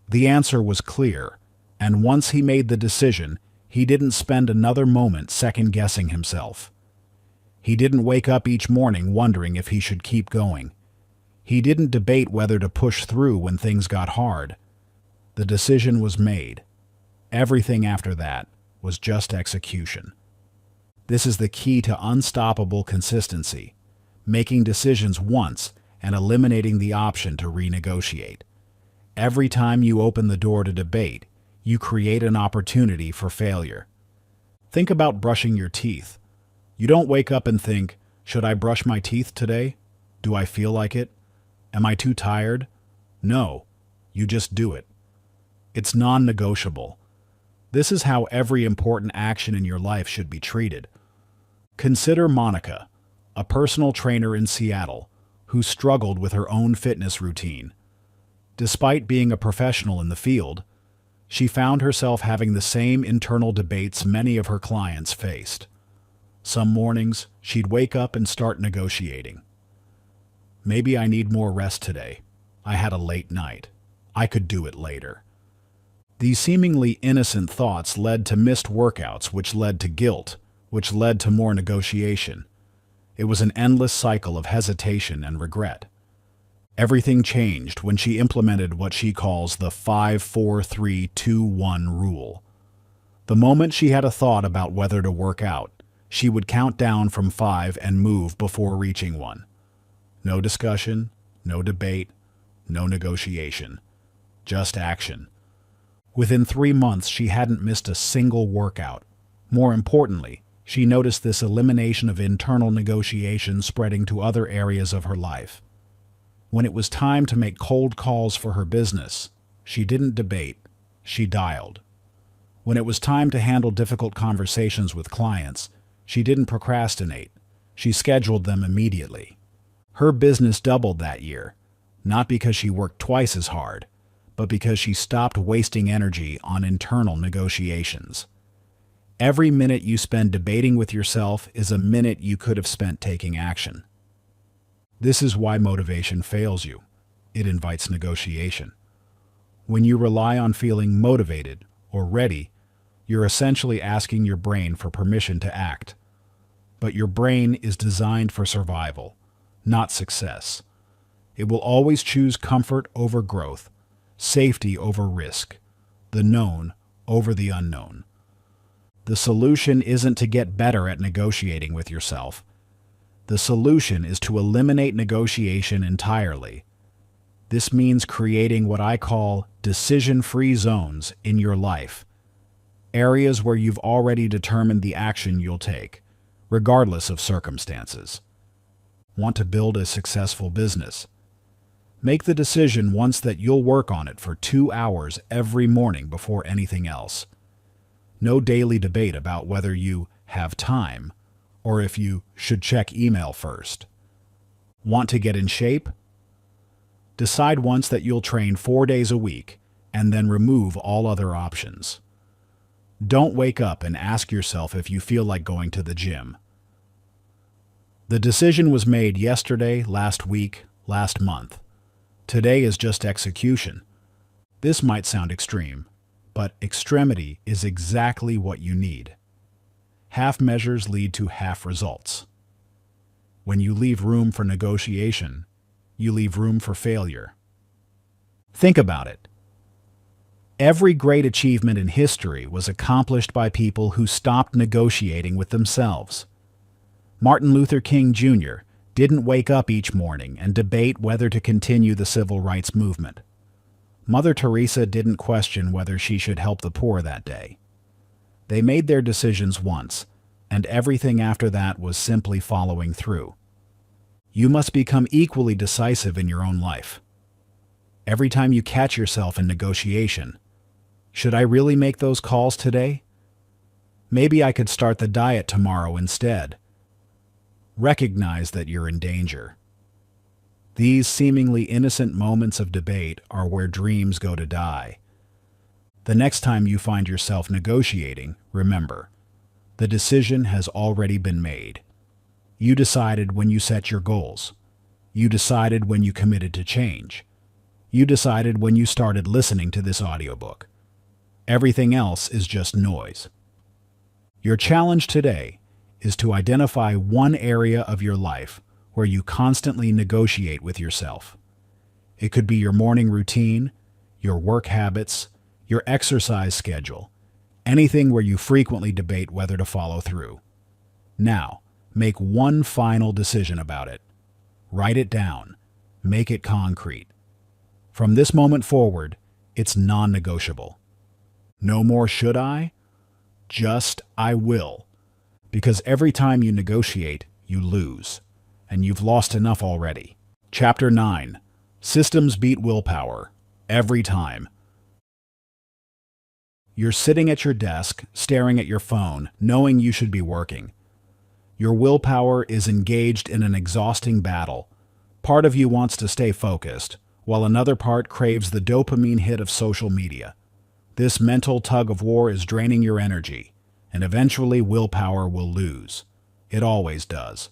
The answer was clear, and once he made the decision, he didn't spend another moment second-guessing himself. He didn't wake up each morning wondering if he should keep going. He didn't debate whether to push through when things got hard. The decision was made. Everything after that was just execution. This is the key to unstoppable consistency, making decisions once and eliminating the option to renegotiate. Every time you open the door to debate, you create an opportunity for failure. Think about brushing your teeth. You don't wake up and think, should I brush my teeth today? Do I feel like it? Am I too tired? No, you just do it. It's non-negotiable. This is how every important action in your life should be treated. Consider Monica, a personal trainer in Seattle, who struggled with her own fitness routine. Despite being a professional in the field, she found herself having the same internal debates many of her clients faced. Some mornings, she'd wake up and start negotiating. Maybe I need more rest today. I had a late night. I could do it later. These seemingly innocent thoughts led to missed workouts, which led to guilt, which led to more negotiation. It was an endless cycle of hesitation and regret. Everything changed when she implemented what she calls the 5-4-3-2-1 rule. The moment she had a thought about whether to work out, she would count down from 5 and move before reaching 1. No discussion, no debate, no negotiation. Just action. Within 3 months, she hadn't missed a single workout. More importantly, she noticed this elimination of internal negotiation spreading to other areas of her life. When it was time to make cold calls for her business, she didn't debate, she dialed. When it was time to handle difficult conversations with clients, she didn't procrastinate, she scheduled them immediately. Her business doubled that year, not because she worked twice as hard, but because she stopped wasting energy on internal negotiations. Every minute you spend debating with yourself is a minute you could have spent taking action. This is why motivation fails you. It invites negotiation. When you rely on feeling motivated or ready, you're essentially asking your brain for permission to act. But your brain is designed for survival, not success. It will always choose comfort over growth, safety over risk, the known over the unknown. The solution isn't to get better at negotiating with yourself. The solution is to eliminate negotiation entirely. This means creating what I call decision-free zones in your life, areas where you've already determined the action you'll take, regardless of circumstances. Want to build a successful business? Make the decision once that you'll work on it for 2 hours every morning before anything else. No daily debate about whether you have time or if you should check email first. Want to get in shape? Decide once that you'll train 4 days a week and then remove all other options. Don't wake up and ask yourself if you feel like going to the gym. The decision was made yesterday, last week, last month. Today is just execution. This might sound extreme, but extremity is exactly what you need. Half measures lead to half results. When you leave room for negotiation, you leave room for failure. Think about it. Every great achievement in history was accomplished by people who stopped negotiating with themselves. Martin Luther King Jr. didn't wake up each morning and debate whether to continue the civil rights movement. Mother Teresa didn't question whether she should help the poor that day. They made their decisions once, and everything after that was simply following through. You must become equally decisive in your own life. Every time you catch yourself in negotiation, should I really make those calls today? Maybe I could start the diet tomorrow instead. Recognize that you're in danger. These seemingly innocent moments of debate are where dreams go to die. The next time you find yourself negotiating, remember, the decision has already been made. You decided when you set your goals. You decided when you committed to change. You decided when you started listening to this audiobook. Everything else is just noise. Your challenge today is to identify one area of your life where you constantly negotiate with yourself. It could be your morning routine, your work habits, your exercise schedule, anything where you frequently debate whether to follow through. Now, make one final decision about it. Write it down. Make it concrete. From this moment forward, it's non-negotiable. No more should I, just I will. Because every time you negotiate, you lose. And you've lost enough already. Chapter 9. Systems beat willpower. Every time. You're sitting at your desk, staring at your phone, knowing you should be working. Your willpower is engaged in an exhausting battle. Part of you wants to stay focused, while another part craves the dopamine hit of social media. This mental tug-of-war is draining your energy, and eventually willpower will lose. It always does.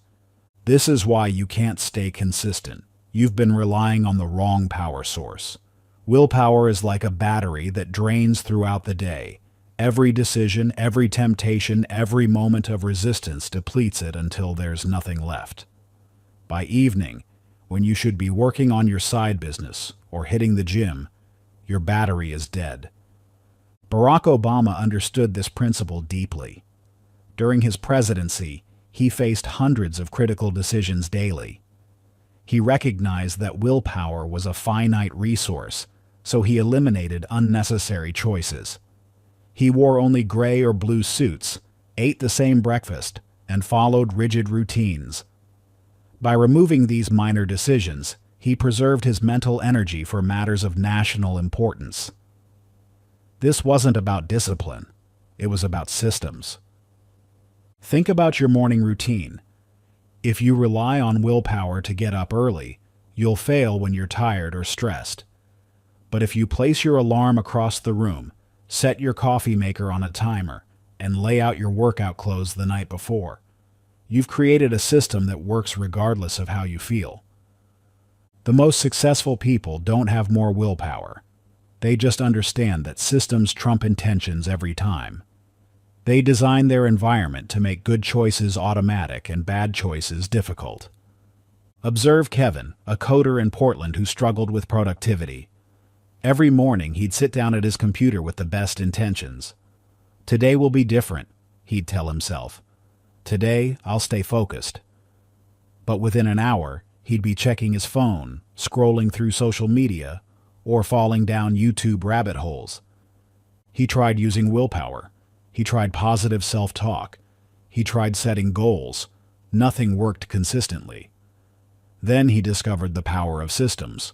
This is why you can't stay consistent. You've been relying on the wrong power source. Willpower is like a battery that drains throughout the day. Every decision, every temptation, every moment of resistance depletes it until there's nothing left. By evening, when you should be working on your side business or hitting the gym, your battery is dead. Barack Obama understood this principle deeply. During his presidency, he faced hundreds of critical decisions daily. He recognized that willpower was a finite resource, so he eliminated unnecessary choices. He wore only gray or blue suits, ate the same breakfast, and followed rigid routines. By removing these minor decisions, he preserved his mental energy for matters of national importance. This wasn't about discipline. It was about systems. Think about your morning routine. If you rely on willpower to get up early, you'll fail when you're tired or stressed. But if you place your alarm across the room, set your coffee maker on a timer, and lay out your workout clothes the night before, you've created a system that works regardless of how you feel. The most successful people don't have more willpower. They just understand that systems trump intentions every time. They design their environment to make good choices automatic and bad choices difficult. Observe Kevin, a coder in Portland who struggled with productivity. Every morning he'd sit down at his computer with the best intentions. Today will be different, he'd tell himself. Today I'll stay focused. But within an hour, he'd be checking his phone, scrolling through social media, or falling down YouTube rabbit holes. He tried using willpower. He tried positive self-talk. He tried setting goals. Nothing worked consistently. Then he discovered the power of systems.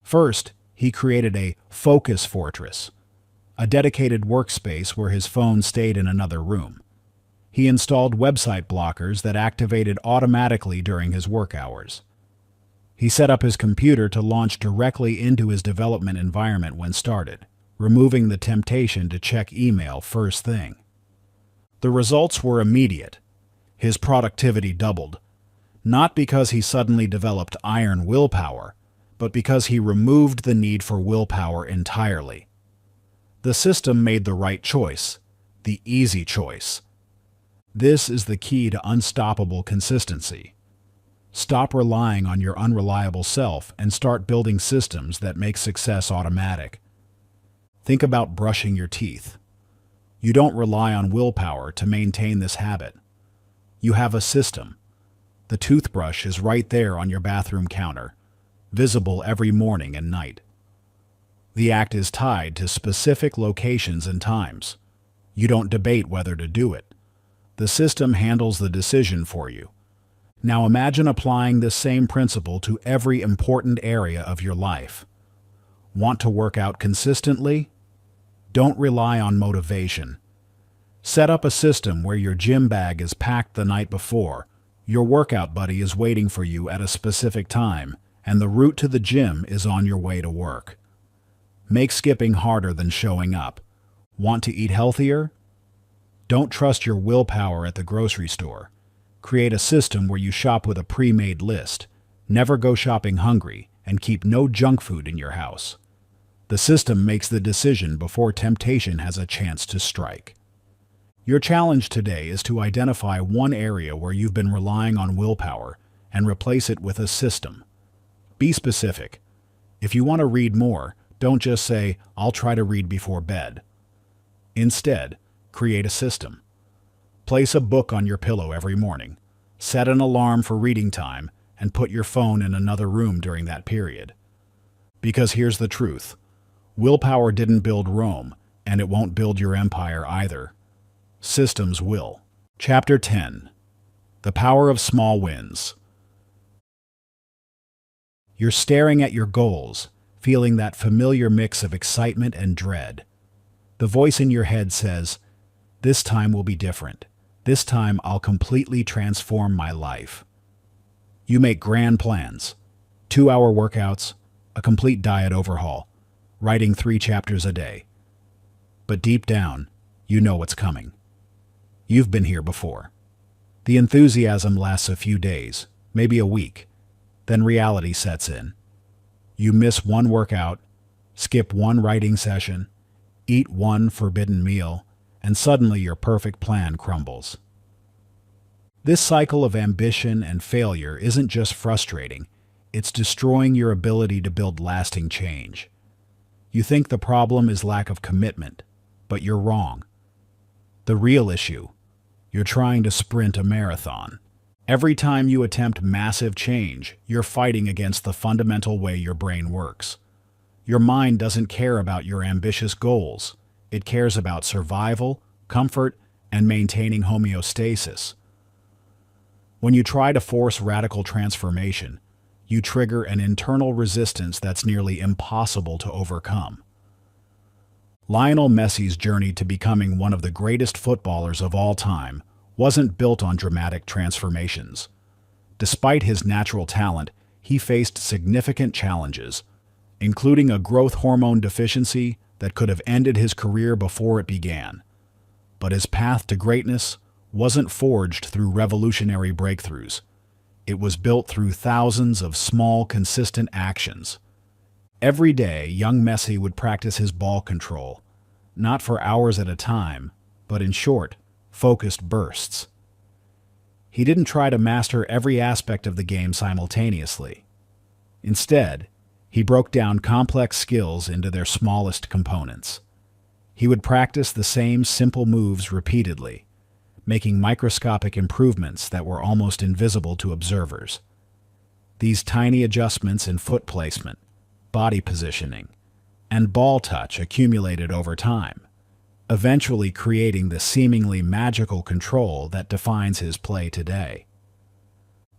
First, he created a focus fortress, a dedicated workspace where his phone stayed in another room. He installed website blockers that activated automatically during his work hours. He set up his computer to launch directly into his development environment when started, removing the temptation to check email first thing. The results were immediate. His productivity doubled, not because he suddenly developed iron willpower, but because he removed the need for willpower entirely. The system made the right choice, the easy choice. This is the key to unstoppable consistency. Stop relying on your unreliable self and start building systems that make success automatic. Think about brushing your teeth. You don't rely on willpower to maintain this habit. You have a system. The toothbrush is right there on your bathroom counter, visible every morning and night. The act is tied to specific locations and times. You don't debate whether to do it. The system handles the decision for you. Now imagine applying this same principle to every important area of your life. Want to work out consistently? Don't rely on motivation. Set up a system where your gym bag is packed the night before, your workout buddy is waiting for you at a specific time, and the route to the gym is on your way to work. Make skipping harder than showing up. Want to eat healthier? Don't trust your willpower at the grocery store. Create a system where you shop with a pre-made list, never go shopping hungry, and keep no junk food in your house. The system makes the decision before temptation has a chance to strike. Your challenge today is to identify one area where you've been relying on willpower and replace it with a system. Be specific. If you want to read more, don't just say, "I'll try to read before bed." Instead, create a system. Place a book on your pillow every morning. Set an alarm for reading time and put your phone in another room during that period. Because here's the truth. Willpower didn't build Rome, and it won't build your empire either. Systems will. Chapter 10. The Power of Small Wins. You're staring at your goals, feeling that familiar mix of excitement and dread. The voice in your head says, "This time will be different. This time I'll completely transform my life." You make grand plans. 2-hour workouts, a complete diet overhaul, writing 3 chapters a day. But deep down, you know what's coming. You've been here before. The enthusiasm lasts a few days, maybe a week. Then reality sets in. You miss one workout, skip one writing session, eat one forbidden meal, and suddenly your perfect plan crumbles. This cycle of ambition and failure isn't just frustrating, it's destroying your ability to build lasting change. You think the problem is lack of commitment, but you're wrong. The real issue, you're trying to sprint a marathon. Every time you attempt massive change, you're fighting against the fundamental way your brain works. Your mind doesn't care about your ambitious goals. It cares about survival, comfort, and maintaining homeostasis. When you try to force radical transformation, you trigger an internal resistance that's nearly impossible to overcome. Lionel Messi's journey to becoming one of the greatest footballers of all time wasn't built on dramatic transformations. Despite his natural talent, he faced significant challenges, including a growth hormone deficiency that could have ended his career before it began. But his path to greatness wasn't forged through revolutionary breakthroughs. It was built through thousands of small, consistent actions. Every day, young Messi would practice his ball control, not for hours at a time, but in short, focused bursts. He didn't try to master every aspect of the game simultaneously. Instead, he broke down complex skills into their smallest components. He would practice the same simple moves repeatedly, making microscopic improvements that were almost invisible to observers. These tiny adjustments in foot placement, body positioning, and ball touch accumulated over time, eventually creating the seemingly magical control that defines his play today.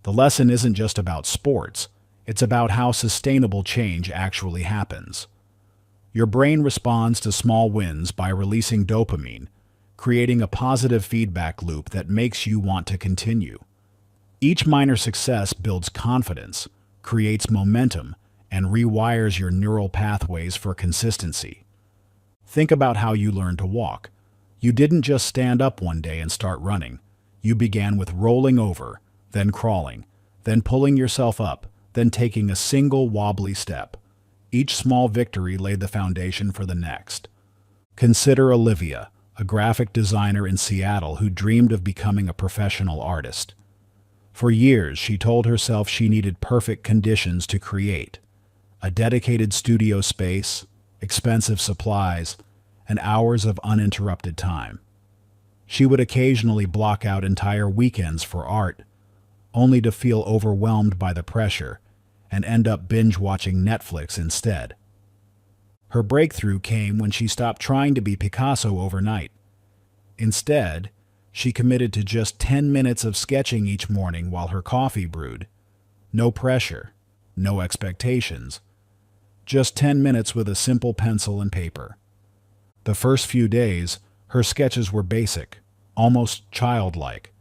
The lesson isn't just about sports, it's about how sustainable change actually happens. Your brain responds to small wins by releasing dopamine, creating a positive feedback loop that makes you want to continue. Each minor success builds confidence, creates momentum, and rewires your neural pathways for consistency. Think about how you learned to walk. You didn't just stand up one day and start running. You began with rolling over, then crawling, then pulling yourself up, then taking a single wobbly step. Each small victory laid the foundation for the next. Consider Olivia, a graphic designer in Seattle who dreamed of becoming a professional artist. For years, she told herself she needed perfect conditions to create: a dedicated studio space, expensive supplies, and hours of uninterrupted time. She would occasionally block out entire weekends for art, only to feel overwhelmed by the pressure and end up binge-watching Netflix instead. Her breakthrough came when she stopped trying to be Picasso overnight. Instead, she committed to just 10 minutes of sketching each morning while her coffee brewed. No pressure, no expectations. Just 10 minutes with a simple pencil and paper. The first few days, her sketches were basic, almost childlike.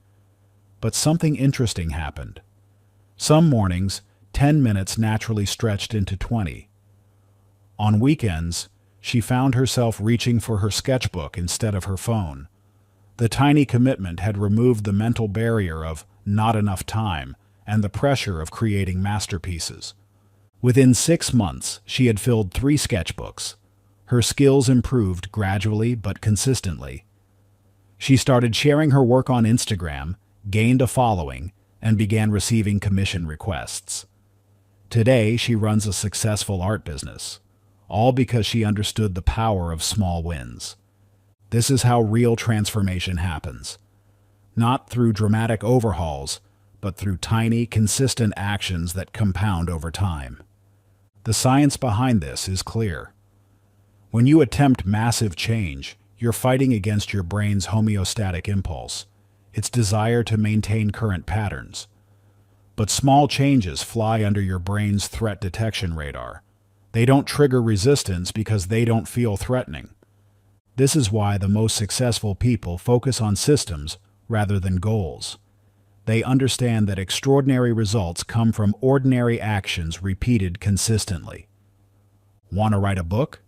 But something interesting happened. Some mornings, 10 minutes naturally stretched into 20. On weekends, she found herself reaching for her sketchbook instead of her phone. The tiny commitment had removed the mental barrier of not enough time and the pressure of creating masterpieces. Within 6 months, she had filled 3 sketchbooks. Her skills improved gradually but consistently. She started sharing her work on Instagram, gained a following, and began receiving commission requests. Today, she runs a successful art business, all because she understood the power of small wins. This is how real transformation happens. Not through dramatic overhauls, but through tiny, consistent actions that compound over time. The science behind this is clear. When you attempt massive change, you're fighting against your brain's homeostatic impulse, its desire to maintain current patterns. But small changes fly under your brain's threat detection radar. They don't trigger resistance because they don't feel threatening. This is why the most successful people focus on systems rather than goals. They understand that extraordinary results come from ordinary actions repeated consistently. Want to write a book?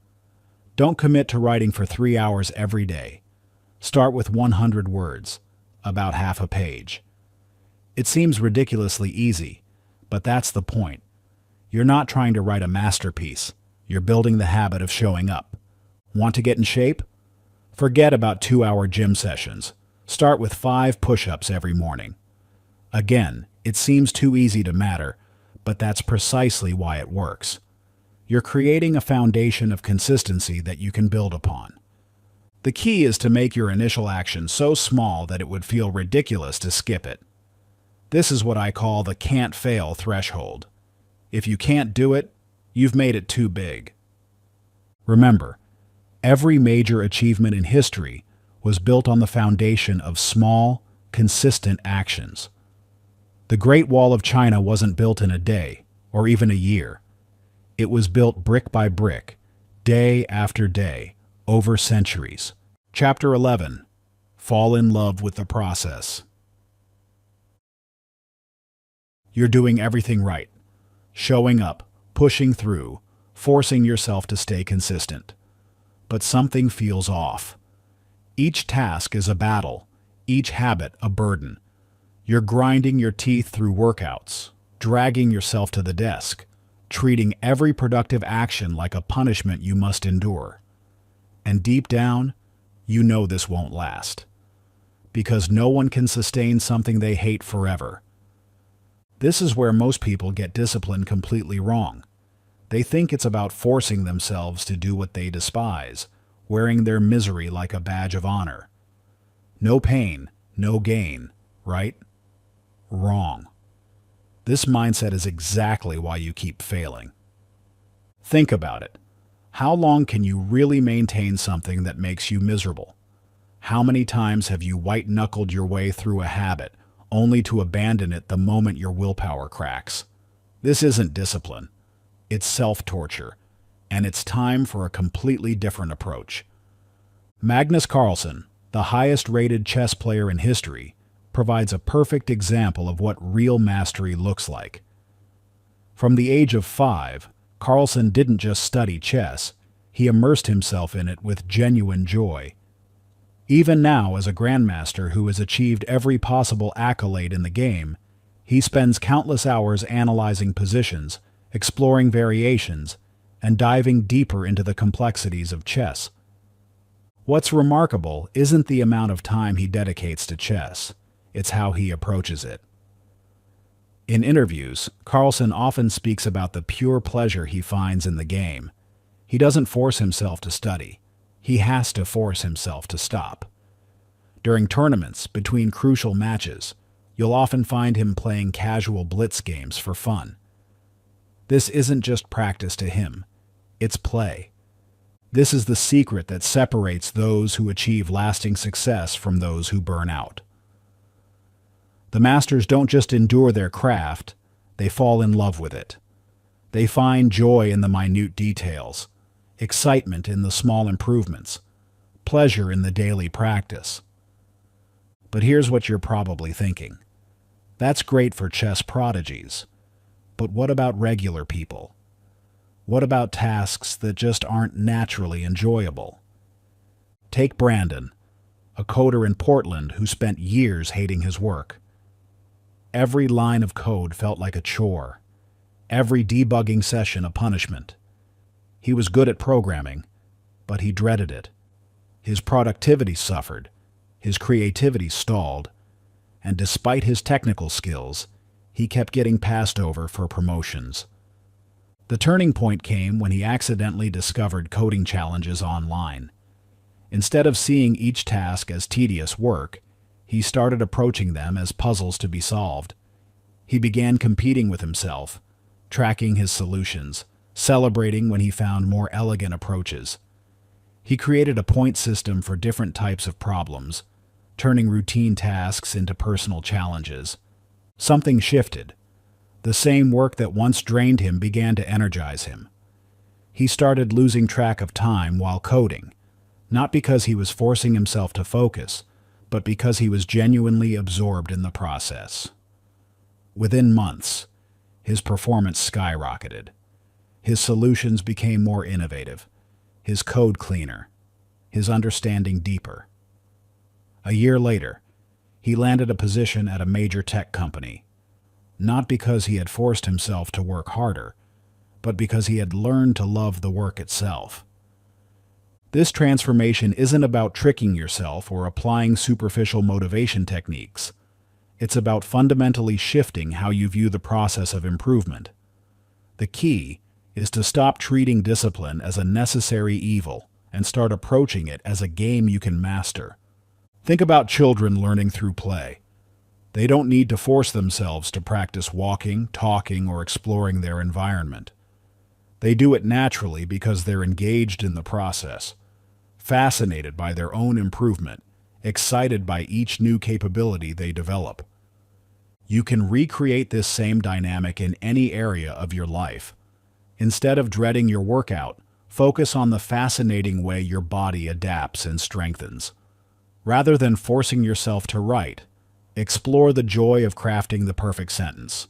Don't commit to writing for 3 hours every day. Start with 100 words, about half a page. It seems ridiculously easy, but that's the point. You're not trying to write a masterpiece. You're building the habit of showing up. Want to get in shape? Forget about 2-hour gym sessions. Start with 5 push-ups every morning. Again, it seems too easy to matter, but that's precisely why it works. You're creating a foundation of consistency that you can build upon. The key is to make your initial action so small that it would feel ridiculous to skip it. This is what I call the can't fail threshold. If you can't do it, you've made it too big. Remember, every major achievement in history was built on the foundation of small, consistent actions. The Great Wall of China wasn't built in a day, or even a year. It was built brick by brick, day after day, over centuries. Chapter 11. Fall in love with the process. You're doing everything right. Showing up, pushing through, forcing yourself to stay consistent. But something feels off. Each task is a battle, each habit a burden. You're grinding your teeth through workouts, dragging yourself to the desk, treating every productive action like a punishment you must endure. And deep down, you know this won't last. Because no one can sustain something they hate forever. This is where most people get discipline completely wrong. They think it's about forcing themselves to do what they despise, wearing their misery like a badge of honor. No pain, no gain, right? Wrong. This mindset is exactly why you keep failing. Think about it. How long can you really maintain something that makes you miserable? How many times have you white-knuckled your way through a habit, only to abandon it the moment your willpower cracks? This isn't discipline. It's self-torture, and it's time for a completely different approach. Magnus Carlsen, the highest-rated chess player in history, provides a perfect example of what real mastery looks like. From the age of 5, Carlsen didn't just study chess, he immersed himself in it with genuine joy. Even now, as a grandmaster who has achieved every possible accolade in the game, he spends countless hours analyzing positions, exploring variations, and diving deeper into the complexities of chess. What's remarkable isn't the amount of time he dedicates to chess, it's how he approaches it. In interviews, Carlson often speaks about the pure pleasure he finds in the game. He doesn't force himself to study. He has to force himself to stop. During tournaments, between crucial matches, you'll often find him playing casual blitz games for fun. This isn't just practice to him. It's play. This is the secret that separates those who achieve lasting success from those who burn out. The masters don't just endure their craft, they fall in love with it. They find joy in the minute details, excitement in the small improvements, pleasure in the daily practice. But here's what you're probably thinking. That's great for chess prodigies, but what about regular people? What about tasks that just aren't naturally enjoyable? Take Brandon, a coder in Portland who spent years hating his work. Every line of code felt like a chore, every debugging session a punishment. He was good at programming, but he dreaded it. His productivity suffered, his creativity stalled, and despite his technical skills, he kept getting passed over for promotions. The turning point came when he accidentally discovered coding challenges online. Instead of seeing each task as tedious work, he started approaching them as puzzles to be solved. He began competing with himself, tracking his solutions, celebrating when he found more elegant approaches. He created a point system for different types of problems, turning routine tasks into personal challenges. Something shifted. The same work that once drained him began to energize him. He started losing track of time while coding, not because he was forcing himself to focus, but because he was genuinely absorbed in the process. Within months, his performance skyrocketed. His solutions became more innovative, his code cleaner, his understanding deeper. A year later, he landed a position at a major tech company, not because he had forced himself to work harder, but because he had learned to love the work itself. This transformation isn't about tricking yourself or applying superficial motivation techniques. It's about fundamentally shifting how you view the process of improvement. The key is to stop treating discipline as a necessary evil and start approaching it as a game you can master. Think about children learning through play. They don't need to force themselves to practice walking, talking, or exploring their environment. They do it naturally because they're engaged in the process, fascinated by their own improvement, excited by each new capability they develop. You can recreate this same dynamic in any area of your life. Instead of dreading your workout, focus on the fascinating way your body adapts and strengthens. Rather than forcing yourself to write, explore the joy of crafting the perfect sentence.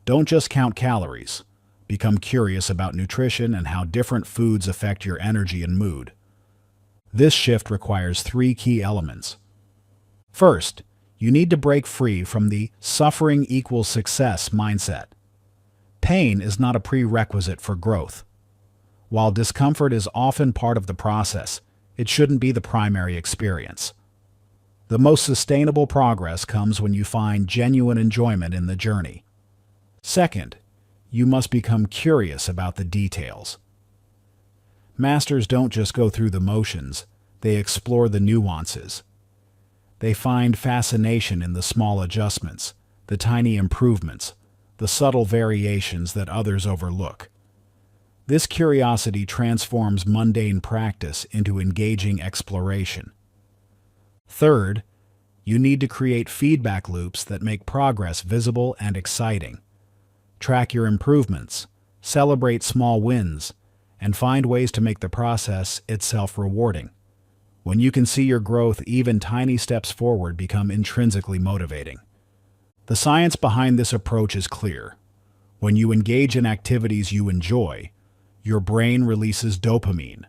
Don't just count calories. Become curious about nutrition and how different foods affect your energy and mood. This shift requires 3 key elements. First, you need to break free from the suffering equals success mindset. Pain is not a prerequisite for growth. While discomfort is often part of the process, it shouldn't be the primary experience. The most sustainable progress comes when you find genuine enjoyment in the journey. Second, you must become curious about the details. Masters don't just go through the motions, they explore the nuances. They find fascination in the small adjustments, the tiny improvements, the subtle variations that others overlook. This curiosity transforms mundane practice into engaging exploration. Third, you need to create feedback loops that make progress visible and exciting. Track your improvements, celebrate small wins, and find ways to make the process itself rewarding. When you can see your growth, even tiny steps forward become intrinsically motivating. The science behind this approach is clear. When you engage in activities you enjoy, your brain releases dopamine,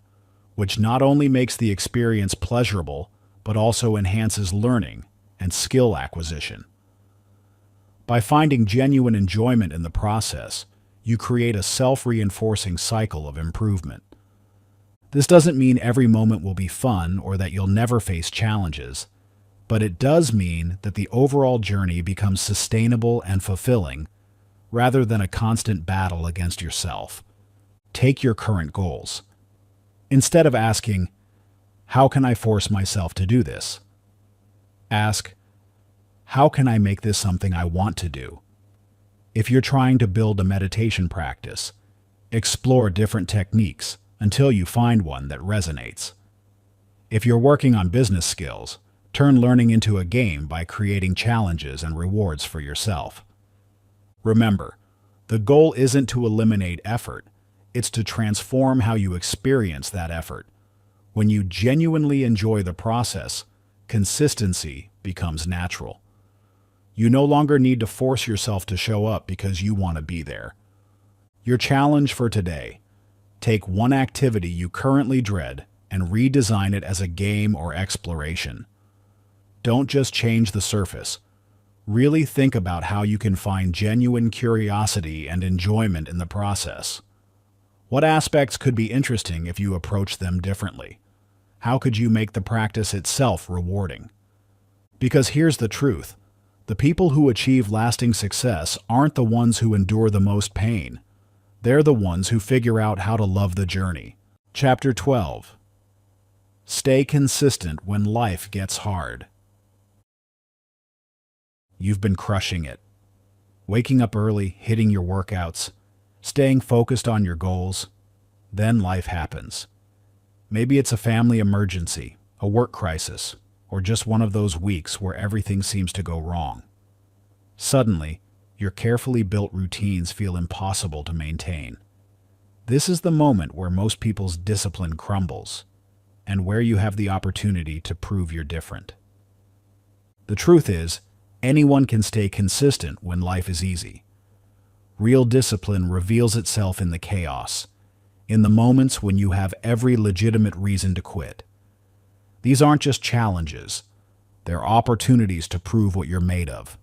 which not only makes the experience pleasurable, but also enhances learning and skill acquisition. By finding genuine enjoyment in the process, you create a self-reinforcing cycle of improvement. This doesn't mean every moment will be fun or that you'll never face challenges. but it does mean that the overall journey becomes sustainable and fulfilling rather than a constant battle against yourself. Take your current goals. Instead of asking, "How can I force myself to do this?" ask, "How can I make this something I want to do?" If you're trying to build a meditation practice, explore different techniques until you find one that resonates. If you're working on business skills, turn learning into a game by creating challenges and rewards for yourself. Remember, the goal isn't to eliminate effort, it's to transform how you experience that effort. When you genuinely enjoy the process, consistency becomes natural. You no longer need to force yourself to show up because you want to be there. Your challenge for today: take one activity you currently dread and redesign it as a game or exploration. Don't just change the surface. Really think about how you can find genuine curiosity and enjoyment in the process. What aspects could be interesting if you approach them differently? How could you make the practice itself rewarding? Because here's the truth: the people who achieve lasting success aren't the ones who endure the most pain. They're the ones who figure out how to love the journey. Chapter 12. Stay consistent when life gets hard. You've been crushing it. Waking up early, hitting your workouts, staying focused on your goals. Then life happens. Maybe it's a family emergency, a work crisis, or just one of those weeks where everything seems to go wrong. Suddenly, your carefully built routines feel impossible to maintain. This is the moment where most people's discipline crumbles, and where you have the opportunity to prove you're different. The truth is, anyone can stay consistent when life is easy. Real discipline reveals itself in the chaos, in the moments when you have every legitimate reason to quit. These aren't just challenges, they're opportunities to prove what you're made of.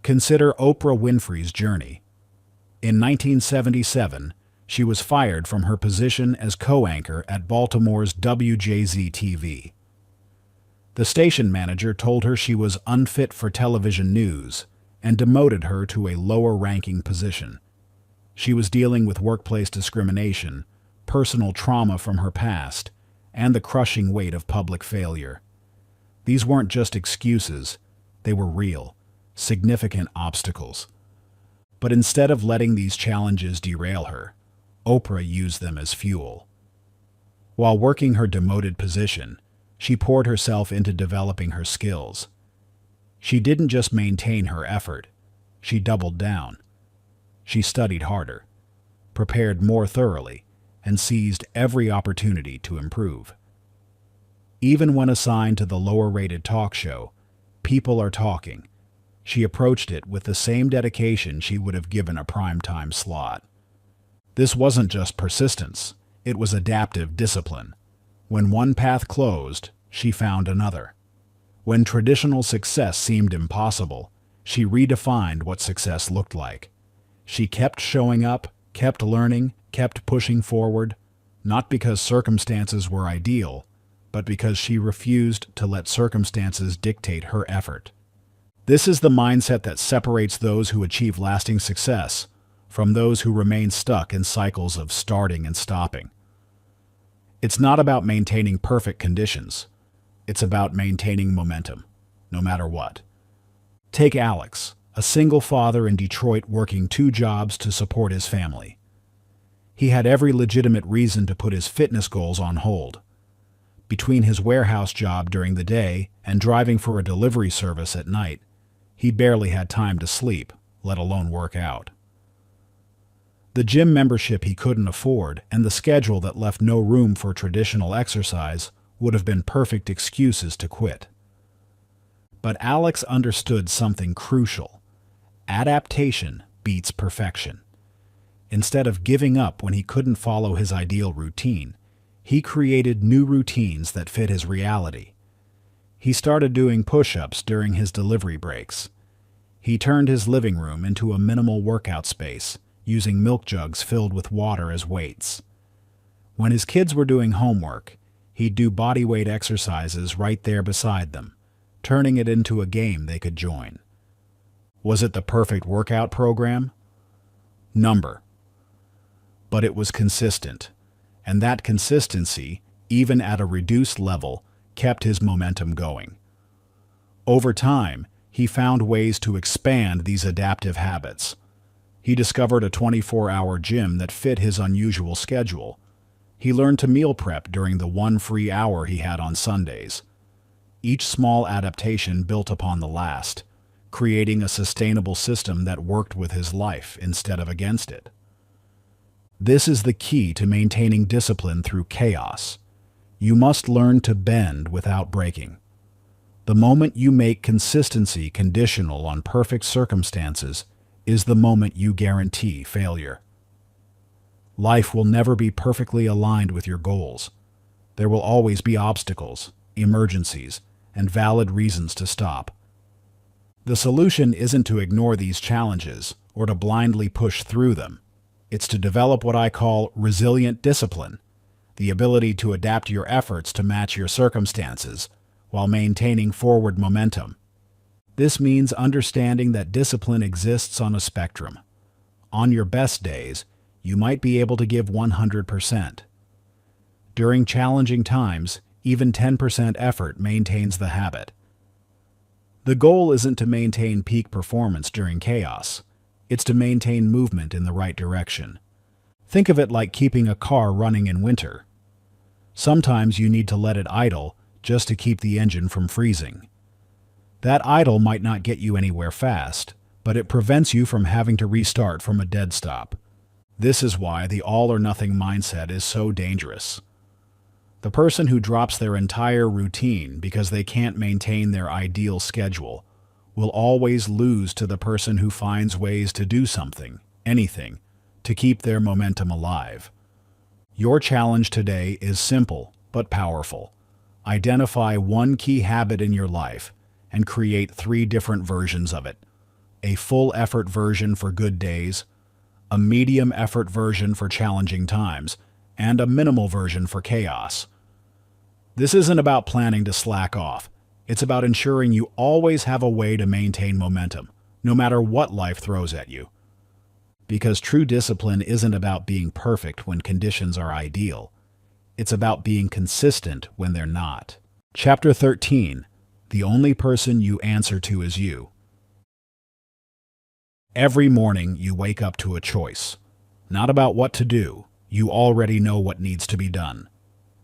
Consider Oprah Winfrey's journey. In 1977, she was fired from her position as co-anchor at Baltimore's WJZ-TV. The station manager told her she was unfit for television news and demoted her to a lower-ranking position. She was dealing with workplace discrimination, personal trauma from her past, and the crushing weight of public failure. These weren't just excuses, they were real, significant obstacles. But instead of letting these challenges derail her, Oprah used them as fuel. While working her demoted position, she poured herself into developing her skills. She didn't just maintain her effort, she doubled down. She studied harder, prepared more thoroughly, and seized every opportunity to improve. Even when assigned to the lower-rated talk show, People Are Talking, she approached it with the same dedication she would have given a primetime slot. This wasn't just persistence, it was adaptive discipline. When one path closed, she found another. When traditional success seemed impossible, she redefined what success looked like. She kept showing up, kept learning, kept pushing forward, not because circumstances were ideal, but because she refused to let circumstances dictate her effort. This is the mindset that separates those who achieve lasting success from those who remain stuck in cycles of starting and stopping. It's not about maintaining perfect conditions. It's about maintaining momentum, no matter what. Take Alex, a single father in Detroit working 2 jobs to support his family. He had every legitimate reason to put his fitness goals on hold. Between his warehouse job during the day and driving for a delivery service at night, he barely had time to sleep, let alone work out. The gym membership he couldn't afford and the schedule that left no room for traditional exercise would have been perfect excuses to quit. But Alex understood something crucial. Adaptation beats perfection. Instead of giving up when he couldn't follow his ideal routine, he created new routines that fit his reality. He started doing push-ups during his delivery breaks. He turned his living room into a minimal workout space, using milk jugs filled with water as weights. When his kids were doing homework, he'd do bodyweight exercises right there beside them, turning it into a game they could join. Was it the perfect workout program? Number. But it was consistent, and that consistency, even at a reduced level, kept his momentum going. Over time, he found ways to expand these adaptive habits. He discovered a 24-hour gym that fit his unusual schedule. He learned to meal prep during the one free hour he had on Sundays. Each small adaptation built upon the last, creating a sustainable system that worked with his life instead of against it. This is the key to maintaining discipline through chaos. You must learn to bend without breaking. The moment you make consistency conditional on perfect circumstances is the moment you guarantee failure. Life will never be perfectly aligned with your goals. There will always be obstacles, emergencies, and valid reasons to stop. The solution isn't to ignore these challenges or to blindly push through them. It's to develop what I call resilient discipline, the ability to adapt your efforts to match your circumstances while maintaining forward momentum. This means understanding that discipline exists on a spectrum. On your best days, you might be able to give 100%. During challenging times, even 10% effort maintains the habit. The goal isn't to maintain peak performance during chaos. It's to maintain movement in the right direction. Think of it like keeping a car running in winter. Sometimes you need to let it idle just to keep the engine from freezing. That idle might not get you anywhere fast, but it prevents you from having to restart from a dead stop. This is why the all-or-nothing mindset is so dangerous. The person who drops their entire routine because they can't maintain their ideal schedule will always lose to the person who finds ways to do something, anything, to keep their momentum alive. Your challenge today is simple but powerful. Identify one key habit in your life and create 3 different versions of it. A full effort version for good days, a medium effort version for challenging times, and a minimal version for chaos. This isn't about planning to slack off. It's about ensuring you always have a way to maintain momentum, no matter what life throws at you. Because true discipline isn't about being perfect when conditions are ideal. It's about being consistent when they're not. Chapter 13. The only person you answer to is you. Every morning you wake up to a choice. Not about what to do. You already know what needs to be done.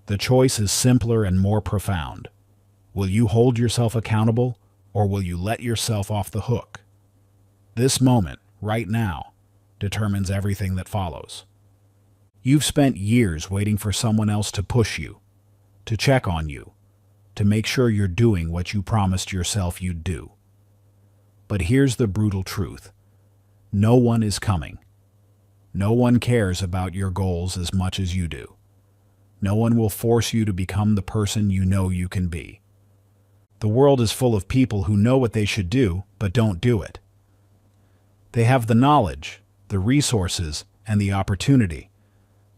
The choice is simpler and more profound. Will you hold yourself accountable, or will you let yourself off the hook? This moment, right now, determines everything that follows. You've spent years waiting for someone else to push you, to check on you, to make sure you're doing what you promised yourself you'd do. But here's the brutal truth. No one is coming. No one cares about your goals as much as you do. No one will force you to become the person you know you can be. The world is full of people who know what they should do, but don't do it. They have the knowledge, the resources, and the opportunity,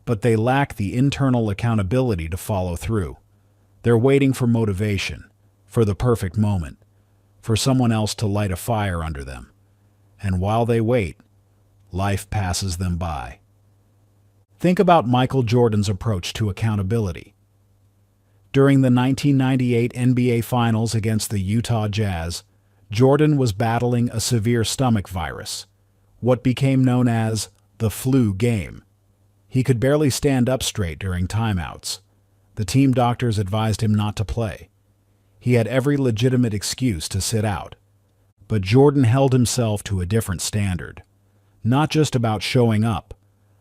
but they lack the internal accountability to follow through. They're waiting for motivation, for the perfect moment, for someone else to light a fire under them. And while they wait, life passes them by. Think about Michael Jordan's approach to accountability. During the 1998 NBA Finals against the Utah Jazz, Jordan was battling a severe stomach virus, what became known as the flu game. He could barely stand up straight during timeouts. The team doctors advised him not to play. He had every legitimate excuse to sit out. But Jordan held himself to a different standard. Not just about showing up,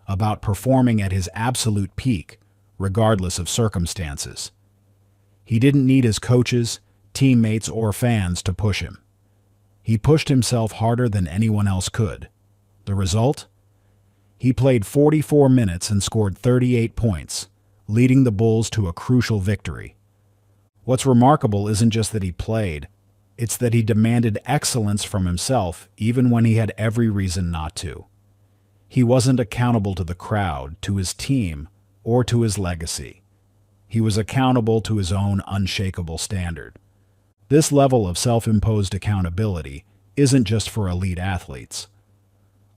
about performing at his absolute peak, regardless of circumstances. He didn't need his coaches, teammates, or fans to push him. He pushed himself harder than anyone else could. The result? He played 44 minutes and scored 38 points, leading the Bulls to a crucial victory. What's remarkable isn't just that he played, it's that he demanded excellence from himself even when he had every reason not to. He wasn't accountable to the crowd, to his team, or to his legacy. He was accountable to his own unshakable standard. This level of self-imposed accountability isn't just for elite athletes.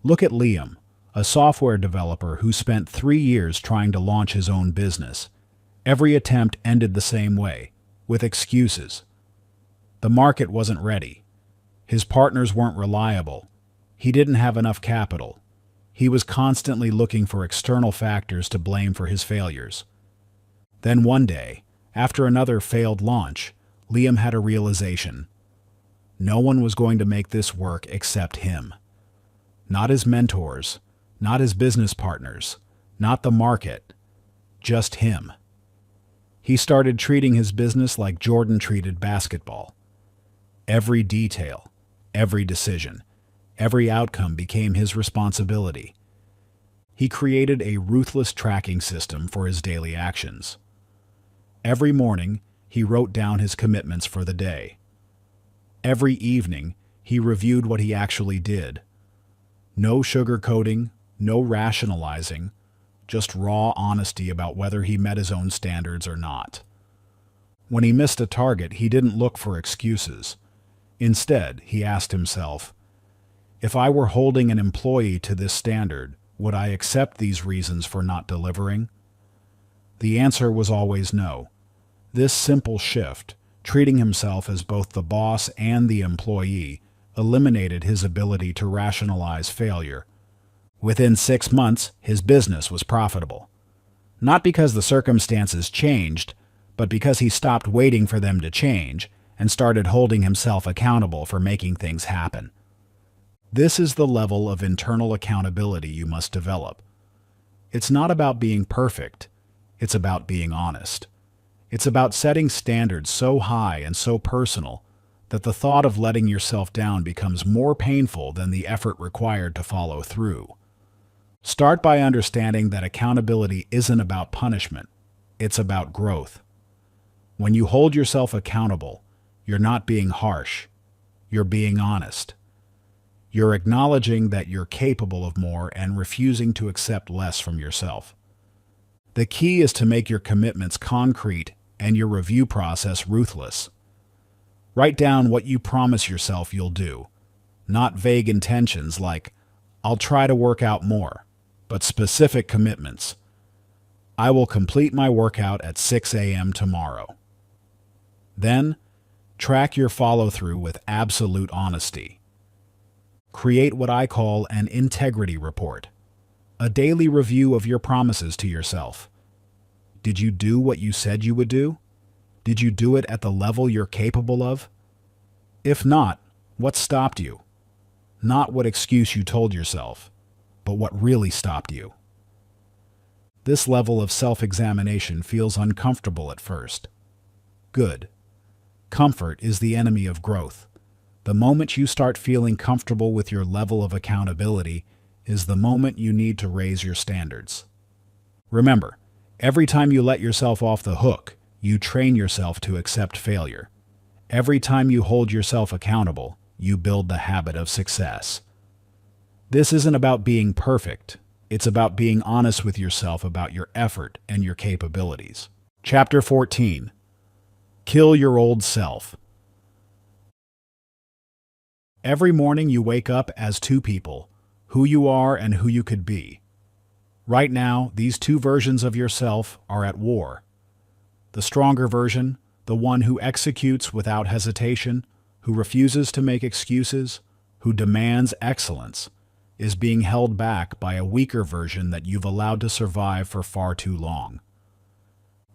Look at Liam, a software developer who spent 3 years trying to launch his own business. Every attempt ended the same way, with excuses. The market wasn't ready. His partners weren't reliable. He didn't have enough capital. He was constantly looking for external factors to blame for his failures. Then one day, after another failed launch, Liam had a realization. No one was going to make this work except him. Not his mentors, not his business partners, not the market, just him. He started treating his business like Jordan treated basketball. Every detail, every decision, every outcome became his responsibility. He created a ruthless tracking system for his daily actions. Every morning, he wrote down his commitments for the day. Every evening, he reviewed what he actually did. No sugarcoating, no rationalizing, just raw honesty about whether he met his own standards or not. When he missed a target, he didn't look for excuses. Instead, he asked himself, if I were holding an employee to this standard, would I accept these reasons for not delivering? The answer was always no. This simple shift, treating himself as both the boss and the employee, eliminated his ability to rationalize failure. Within 6 months, his business was profitable. Not because the circumstances changed, but because he stopped waiting for them to change and started holding himself accountable for making things happen. This is the level of internal accountability you must develop. It's not about being perfect, it's about being honest. It's about setting standards so high and so personal that the thought of letting yourself down becomes more painful than the effort required to follow through. Start by understanding that accountability isn't about punishment, it's about growth. When you hold yourself accountable, you're not being harsh, you're being honest. You're acknowledging that you're capable of more and refusing to accept less from yourself. The key is to make your commitments concrete and your review process ruthless. Write down what you promise yourself you'll do, not vague intentions like, I'll try to work out more, but specific commitments. I will complete my workout at 6 a.m. tomorrow. Then, track your follow-through with absolute honesty. Create what I call an integrity report, a daily review of your promises to yourself. Did you do what you said you would do? Did you do it at the level you're capable of? If not, what stopped you? Not what excuse you told yourself, but what really stopped you. This level of self-examination feels uncomfortable at first. Good. Comfort is the enemy of growth. The moment you start feeling comfortable with your level of accountability is the moment you need to raise your standards. Remember, every time you let yourself off the hook, you train yourself to accept failure. Every time you hold yourself accountable, you build the habit of success. This isn't about being perfect. It's about being honest with yourself about your effort and your capabilities. Chapter 14. Kill your old self. Every morning you wake up as two people, who you are and who you could be. Right now, these two versions of yourself are at war. The stronger version, the one who executes without hesitation, who refuses to make excuses, who demands excellence, is being held back by a weaker version that you've allowed to survive for far too long.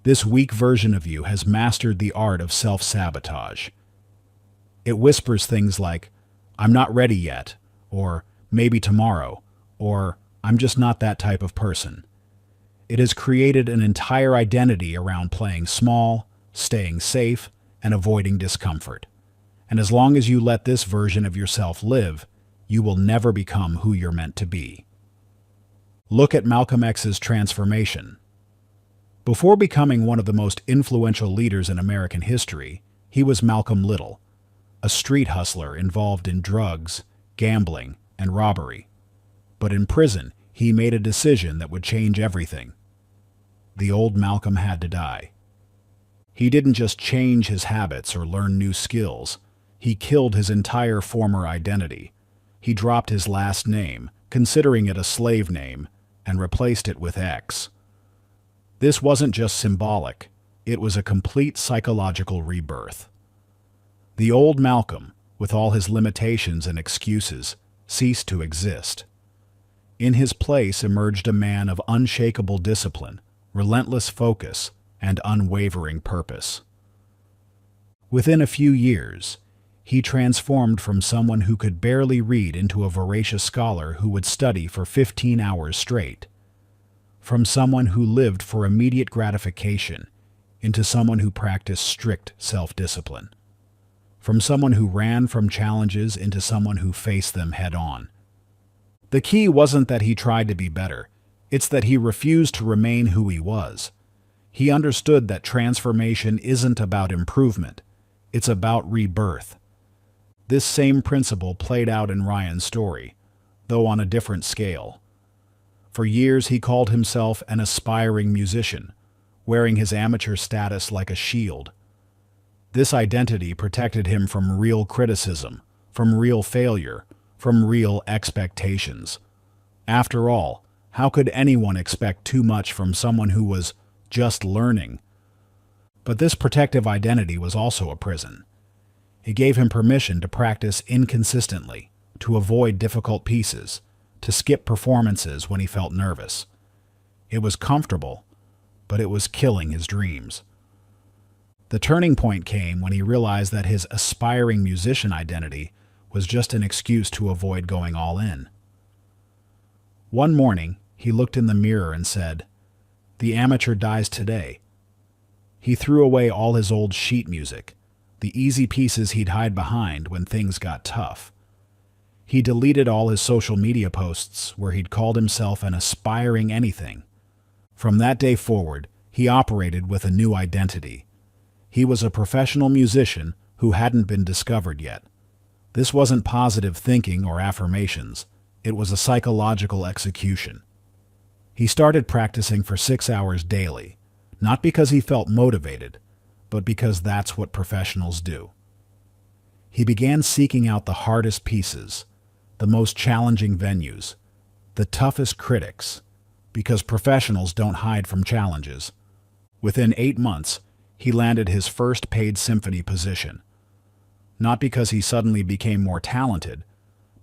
This weak version of you has mastered the art of self-sabotage. It whispers things like, I'm not ready yet, or maybe tomorrow, or I'm just not that type of person. It has created an entire identity around playing small, staying safe, and avoiding discomfort. And as long as you let this version of yourself live, you will never become who you're meant to be. Look at Malcolm X's transformation. Before becoming one of the most influential leaders in American history, he was Malcolm Little, a street hustler involved in drugs, gambling, and robbery. But in prison, he made a decision that would change everything. The old Malcolm had to die. He didn't just change his habits or learn new skills. He killed his entire former identity. He dropped his last name, considering it a slave name, and replaced it with X. This wasn't just symbolic. It was a complete psychological rebirth. The old Malcolm, with all his limitations and excuses, ceased to exist. In his place emerged a man of unshakable discipline, relentless focus, and unwavering purpose. Within a few years, he transformed from someone who could barely read into a voracious scholar who would study for 15 hours straight. From someone who lived for immediate gratification into someone who practiced strict self-discipline. From someone who ran from challenges into someone who faced them head-on. The key wasn't that he tried to be better, it's that he refused to remain who he was. He understood that transformation isn't about improvement, it's about rebirth. This same principle played out in Ryan's story, though on a different scale. For years he called himself an aspiring musician, wearing his amateur status like a shield. This identity protected him from real criticism, from real failure, from real expectations. After all, how could anyone expect too much from someone who was just learning? But this protective identity was also a prison. It gave him permission to practice inconsistently, to avoid difficult pieces, to skip performances when he felt nervous. It was comfortable, but it was killing his dreams. The turning point came when he realized that his aspiring musician identity was just an excuse to avoid going all in. One morning, he looked in the mirror and said, "The amateur dies today." He threw away all his old sheet music, the easy pieces he'd hide behind when things got tough. He deleted all his social media posts where he'd called himself an aspiring anything. From that day forward, he operated with a new identity. He was a professional musician who hadn't been discovered yet. This wasn't positive thinking or affirmations. It was a psychological execution. He started practicing for 6 hours daily, not because he felt motivated, but because that's what professionals do. He began seeking out the hardest pieces, the most challenging venues, the toughest critics, because professionals don't hide from challenges. Within 8 months, he landed his first paid symphony position. Not because he suddenly became more talented,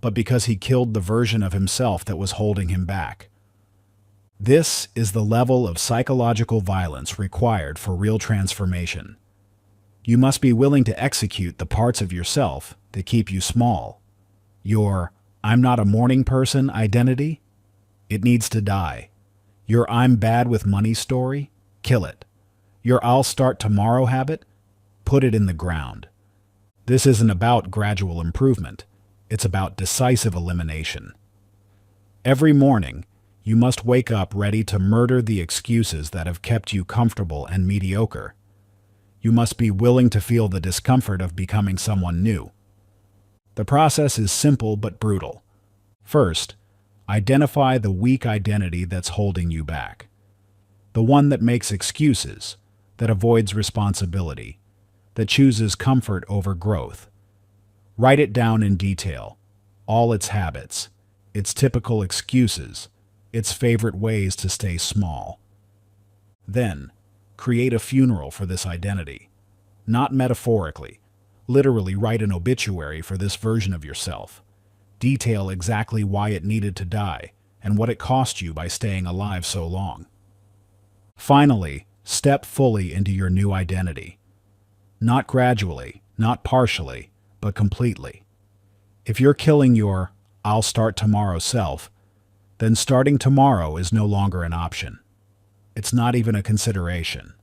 but because he killed the version of himself that was holding him back. This is the level of psychological violence required for real transformation. You must be willing to execute the parts of yourself that keep you small. Your "I'm not a morning person" identity? It needs to die. Your "I'm bad with money" story? Kill it. Your "I'll start tomorrow" habit? Put it in the ground. This isn't about gradual improvement. It's about decisive elimination. Every morning, you must wake up ready to murder the excuses that have kept you comfortable and mediocre. You must be willing to feel the discomfort of becoming someone new. The process is simple but brutal. First, identify the weak identity that's holding you back. The one that makes excuses, that avoids responsibility, that chooses comfort over growth. Write it down in detail, all its habits, its typical excuses, its favorite ways to stay small. Then, create a funeral for this identity. Not metaphorically. Literally write an obituary for this version of yourself. Detail exactly why it needed to die and what it cost you by staying alive so long. Finally, step fully into your new identity. Not gradually, not partially, but completely. If you're killing your "I'll start tomorrow" self, then starting tomorrow is no longer an option. It's not even a consideration.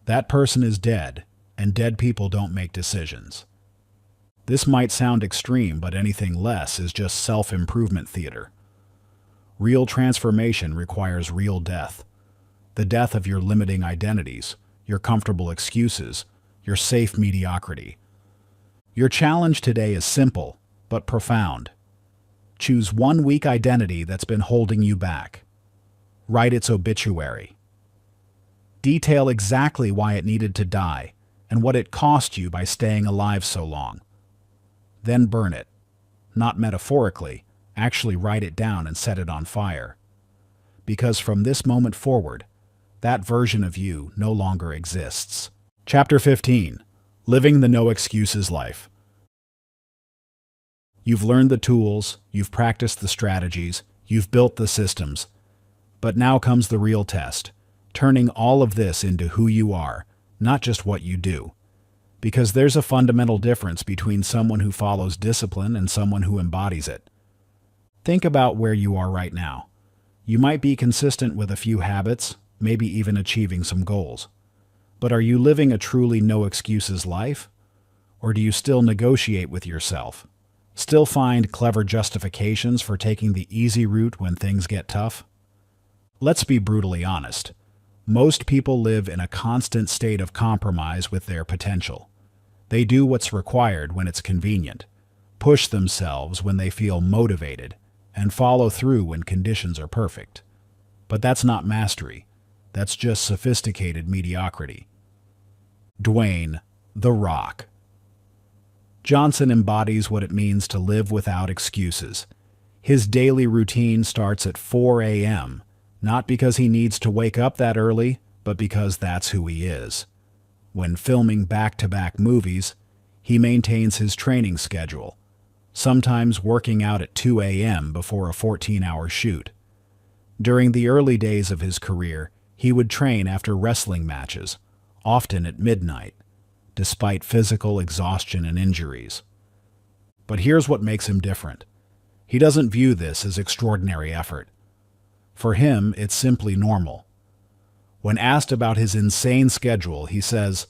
That person is dead, and dead people don't make decisions. This might sound extreme, but anything less is just self-improvement theater. Real transformation requires real death. The death of your limiting identities, your comfortable excuses, your safe mediocrity. Your challenge today is simple, but profound. Choose one weak identity that's been holding you back. Write its obituary. Detail exactly why it needed to die and what it cost you by staying alive so long. Then burn it. Not metaphorically, actually write it down and set it on fire. Because from this moment forward, that version of you no longer exists. Chapter 15. Living the No Excuses Life. You've learned the tools, you've practiced the strategies, you've built the systems. But now comes the real test, turning all of this into who you are, not just what you do. Because there's a fundamental difference between someone who follows discipline and someone who embodies it. Think about where you are right now. You might be consistent with a few habits, maybe even achieving some goals. But are you living a truly no-excuses life? Or do you still negotiate with yourself? Still find clever justifications for taking the easy route when things get tough? Let's be brutally honest. Most people live in a constant state of compromise with their potential. They do what's required when it's convenient, push themselves when they feel motivated, and follow through when conditions are perfect. But that's not mastery. That's just sophisticated mediocrity. Dwayne "The Rock" Johnson embodies what it means to live without excuses. His daily routine starts at 4 a.m., not because he needs to wake up that early, but because that's who he is. When filming back-to-back movies, he maintains his training schedule, sometimes working out at 2 a.m. before a 14-hour shoot. During the early days of his career, he would train after wrestling matches, often at midnight, despite physical exhaustion and injuries. But here's what makes him different. He doesn't view this as extraordinary effort. For him, it's simply normal. When asked about his insane schedule, he says,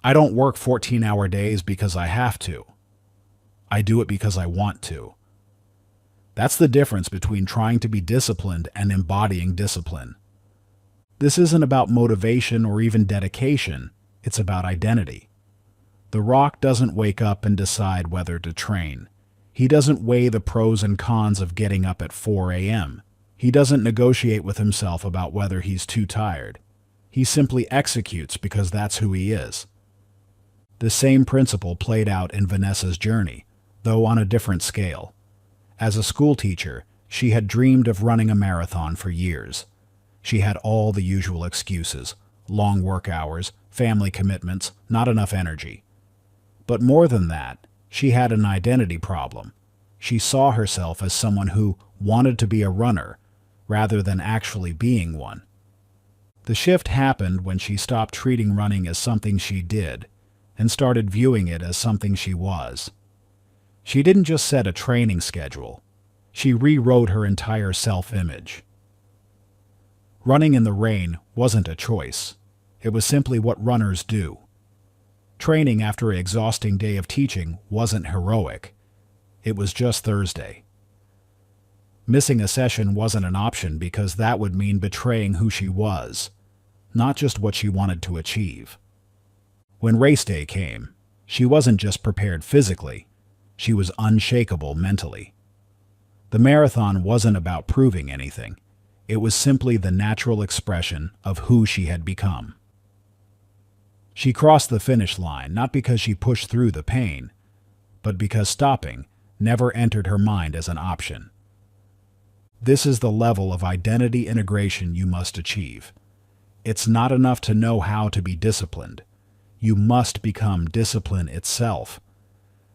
"I don't work 14-hour days because I have to. I do it because I want to." That's the difference between trying to be disciplined and embodying discipline. This isn't about motivation or even dedication, it's about identity. The Rock doesn't wake up and decide whether to train. He doesn't weigh the pros and cons of getting up at 4 a.m. He doesn't negotiate with himself about whether he's too tired. He simply executes because that's who he is. The same principle played out in Vanessa's journey, though on a different scale. As a school teacher, she had dreamed of running a marathon for years. She had all the usual excuses: long work hours, family commitments, not enough energy. But more than that, she had an identity problem. She saw herself as someone who wanted to be a runner, rather than actually being one. The shift happened when she stopped treating running as something she did, and started viewing it as something she was. She didn't just set a training schedule. She rewrote her entire self-image. Running in the rain wasn't a choice. It was simply what runners do. Training after an exhausting day of teaching wasn't heroic. It was just Thursday. Missing a session wasn't an option because that would mean betraying who she was, not just what she wanted to achieve. When race day came, she wasn't just prepared physically, she was unshakable mentally. The marathon wasn't about proving anything. It was simply the natural expression of who she had become. She crossed the finish line not because she pushed through the pain, but because stopping never entered her mind as an option. This is the level of identity integration you must achieve. It's not enough to know how to be disciplined. You must become discipline itself.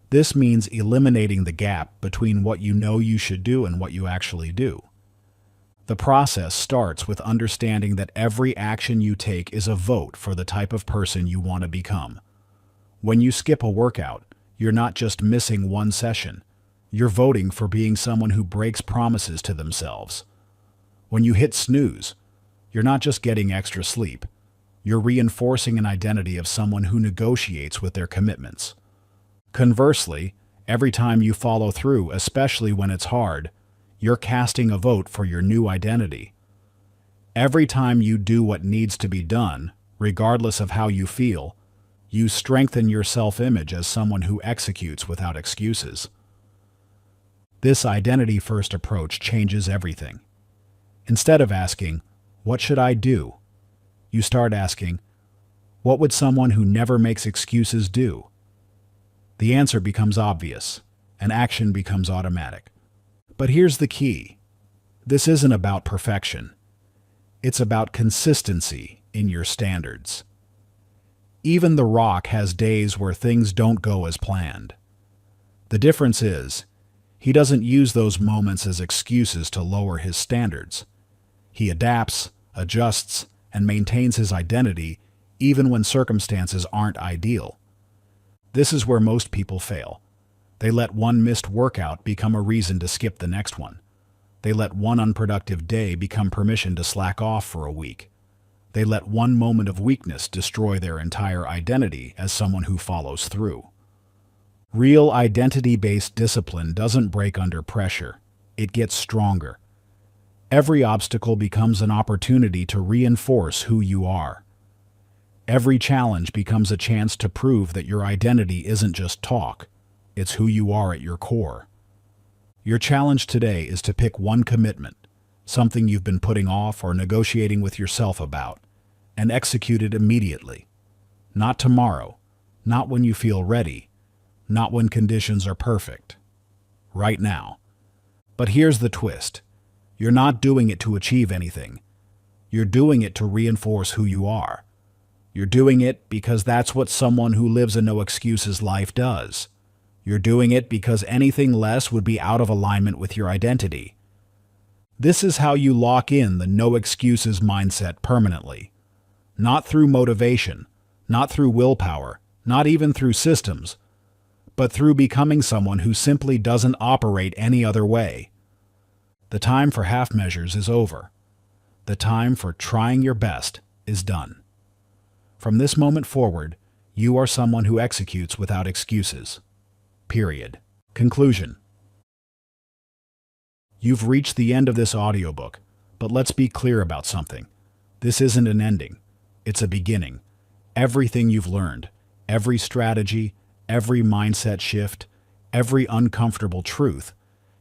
This means eliminating the gap between what you know you should do and what you actually do. The process starts with understanding that every action you take is a vote for the type of person you want to become. When you skip a workout, you're not just missing one session. You're voting for being someone who breaks promises to themselves. When you hit snooze, you're not just getting extra sleep. You're reinforcing an identity of someone who negotiates with their commitments. Conversely, every time you follow through, especially when it's hard, you're casting a vote for your new identity. Every time you do what needs to be done, regardless of how you feel, you strengthen your self-image as someone who executes without excuses. This identity-first approach changes everything. Instead of asking, "What should I do?" You start asking, what would someone who never makes excuses do? The answer becomes obvious, and action becomes automatic. But here's the key. This isn't about perfection. It's about consistency in your standards. Even The Rock has days where things don't go as planned. The difference is, he doesn't use those moments as excuses to lower his standards. He adapts, adjusts, and maintains his identity even when circumstances aren't ideal. This is where most people fail. They let one missed workout become a reason to skip the next one. They let one unproductive day become permission to slack off for a week. They let one moment of weakness destroy their entire identity as someone who follows through. Real identity-based discipline doesn't break under pressure. It gets stronger. Every obstacle becomes an opportunity to reinforce who you are. Every challenge becomes a chance to prove that your identity isn't just talk. It's who you are at your core. Your challenge today is to pick one commitment, something you've been putting off or negotiating with yourself about, and execute it immediately. Not tomorrow, not when you feel ready, not when conditions are perfect. Right now. But here's the twist. You're not doing it to achieve anything. You're doing it to reinforce who you are. You're doing it because that's what someone who lives a no-excuses life does. You're doing it because anything less would be out of alignment with your identity. This is how you lock in the no-excuses mindset permanently. Not through motivation, not through willpower, not even through systems, but through becoming someone who simply doesn't operate any other way. The time for half measures is over. The time for trying your best is done. From this moment forward, you are someone who executes without excuses. Period. Conclusion. You've reached the end of this audiobook, but let's be clear about something. This isn't an ending. It's a beginning. Everything you've learned, every strategy, every mindset shift, every uncomfortable truth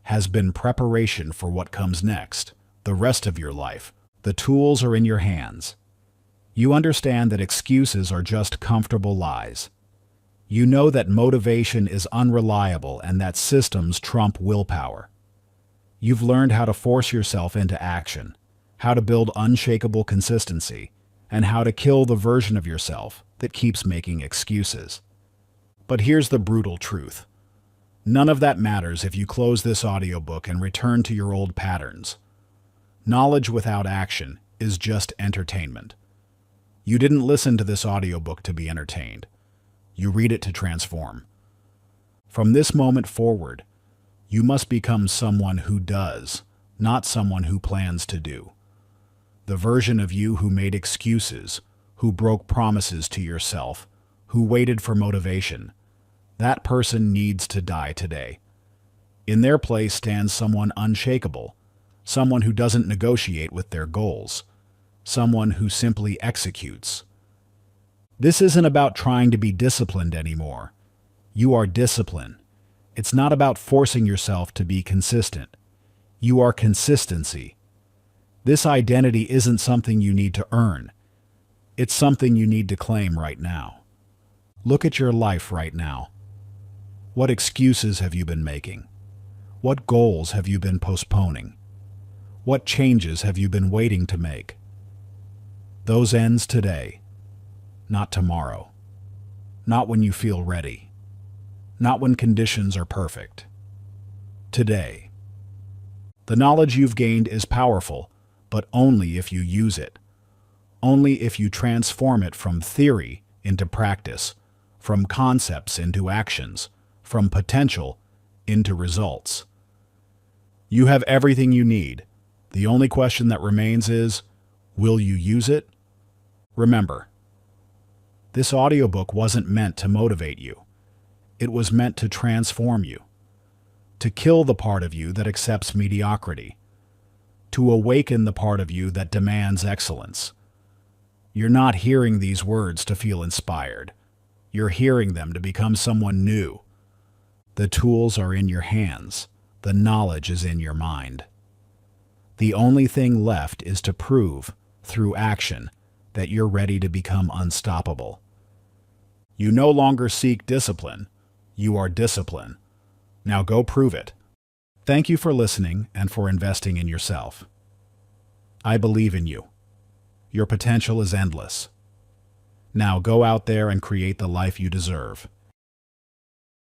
has been preparation for what comes next, the rest of your life. The tools are in your hands. You understand that excuses are just comfortable lies. You know that motivation is unreliable and that systems trump willpower. You've learned how to force yourself into action, how to build unshakable consistency, and how to kill the version of yourself that keeps making excuses. But here's the brutal truth. None of that matters if you close this audiobook and return to your old patterns. Knowledge without action is just entertainment. You didn't listen to this audiobook to be entertained. You read it to transform. From this moment forward, you must become someone who does, not someone who plans to do. The version of you who made excuses, who broke promises to yourself, who waited for motivation, that person needs to die today. In their place stands someone unshakable, someone who doesn't negotiate with their goals, someone who simply executes. This isn't about trying to be disciplined anymore. You are discipline. It's not about forcing yourself to be consistent. You are consistency. This identity isn't something you need to earn. It's something you need to claim right now. Look at your life right now. What excuses have you been making? What goals have you been postponing? What changes have you been waiting to make? Those ends today, not tomorrow. Not when you feel ready. Not when conditions are perfect. Today. The knowledge you've gained is powerful, but only if you use it. Only if you transform it from theory into practice, from concepts into actions, from potential into results. You have everything you need. The only question that remains is, will you use it? Remember, this audiobook wasn't meant to motivate you. It was meant to transform you, to kill the part of you that accepts mediocrity, to awaken the part of you that demands excellence. You're not hearing these words to feel inspired. You're hearing them to become someone new. The tools are in your hands. The knowledge is in your mind. The only thing left is to prove, through action, that you're ready to become unstoppable. You no longer seek discipline. You are discipline. Now go prove it. Thank you for listening and for investing in yourself. I believe in you. Your potential is endless. Now go out there and create the life you deserve.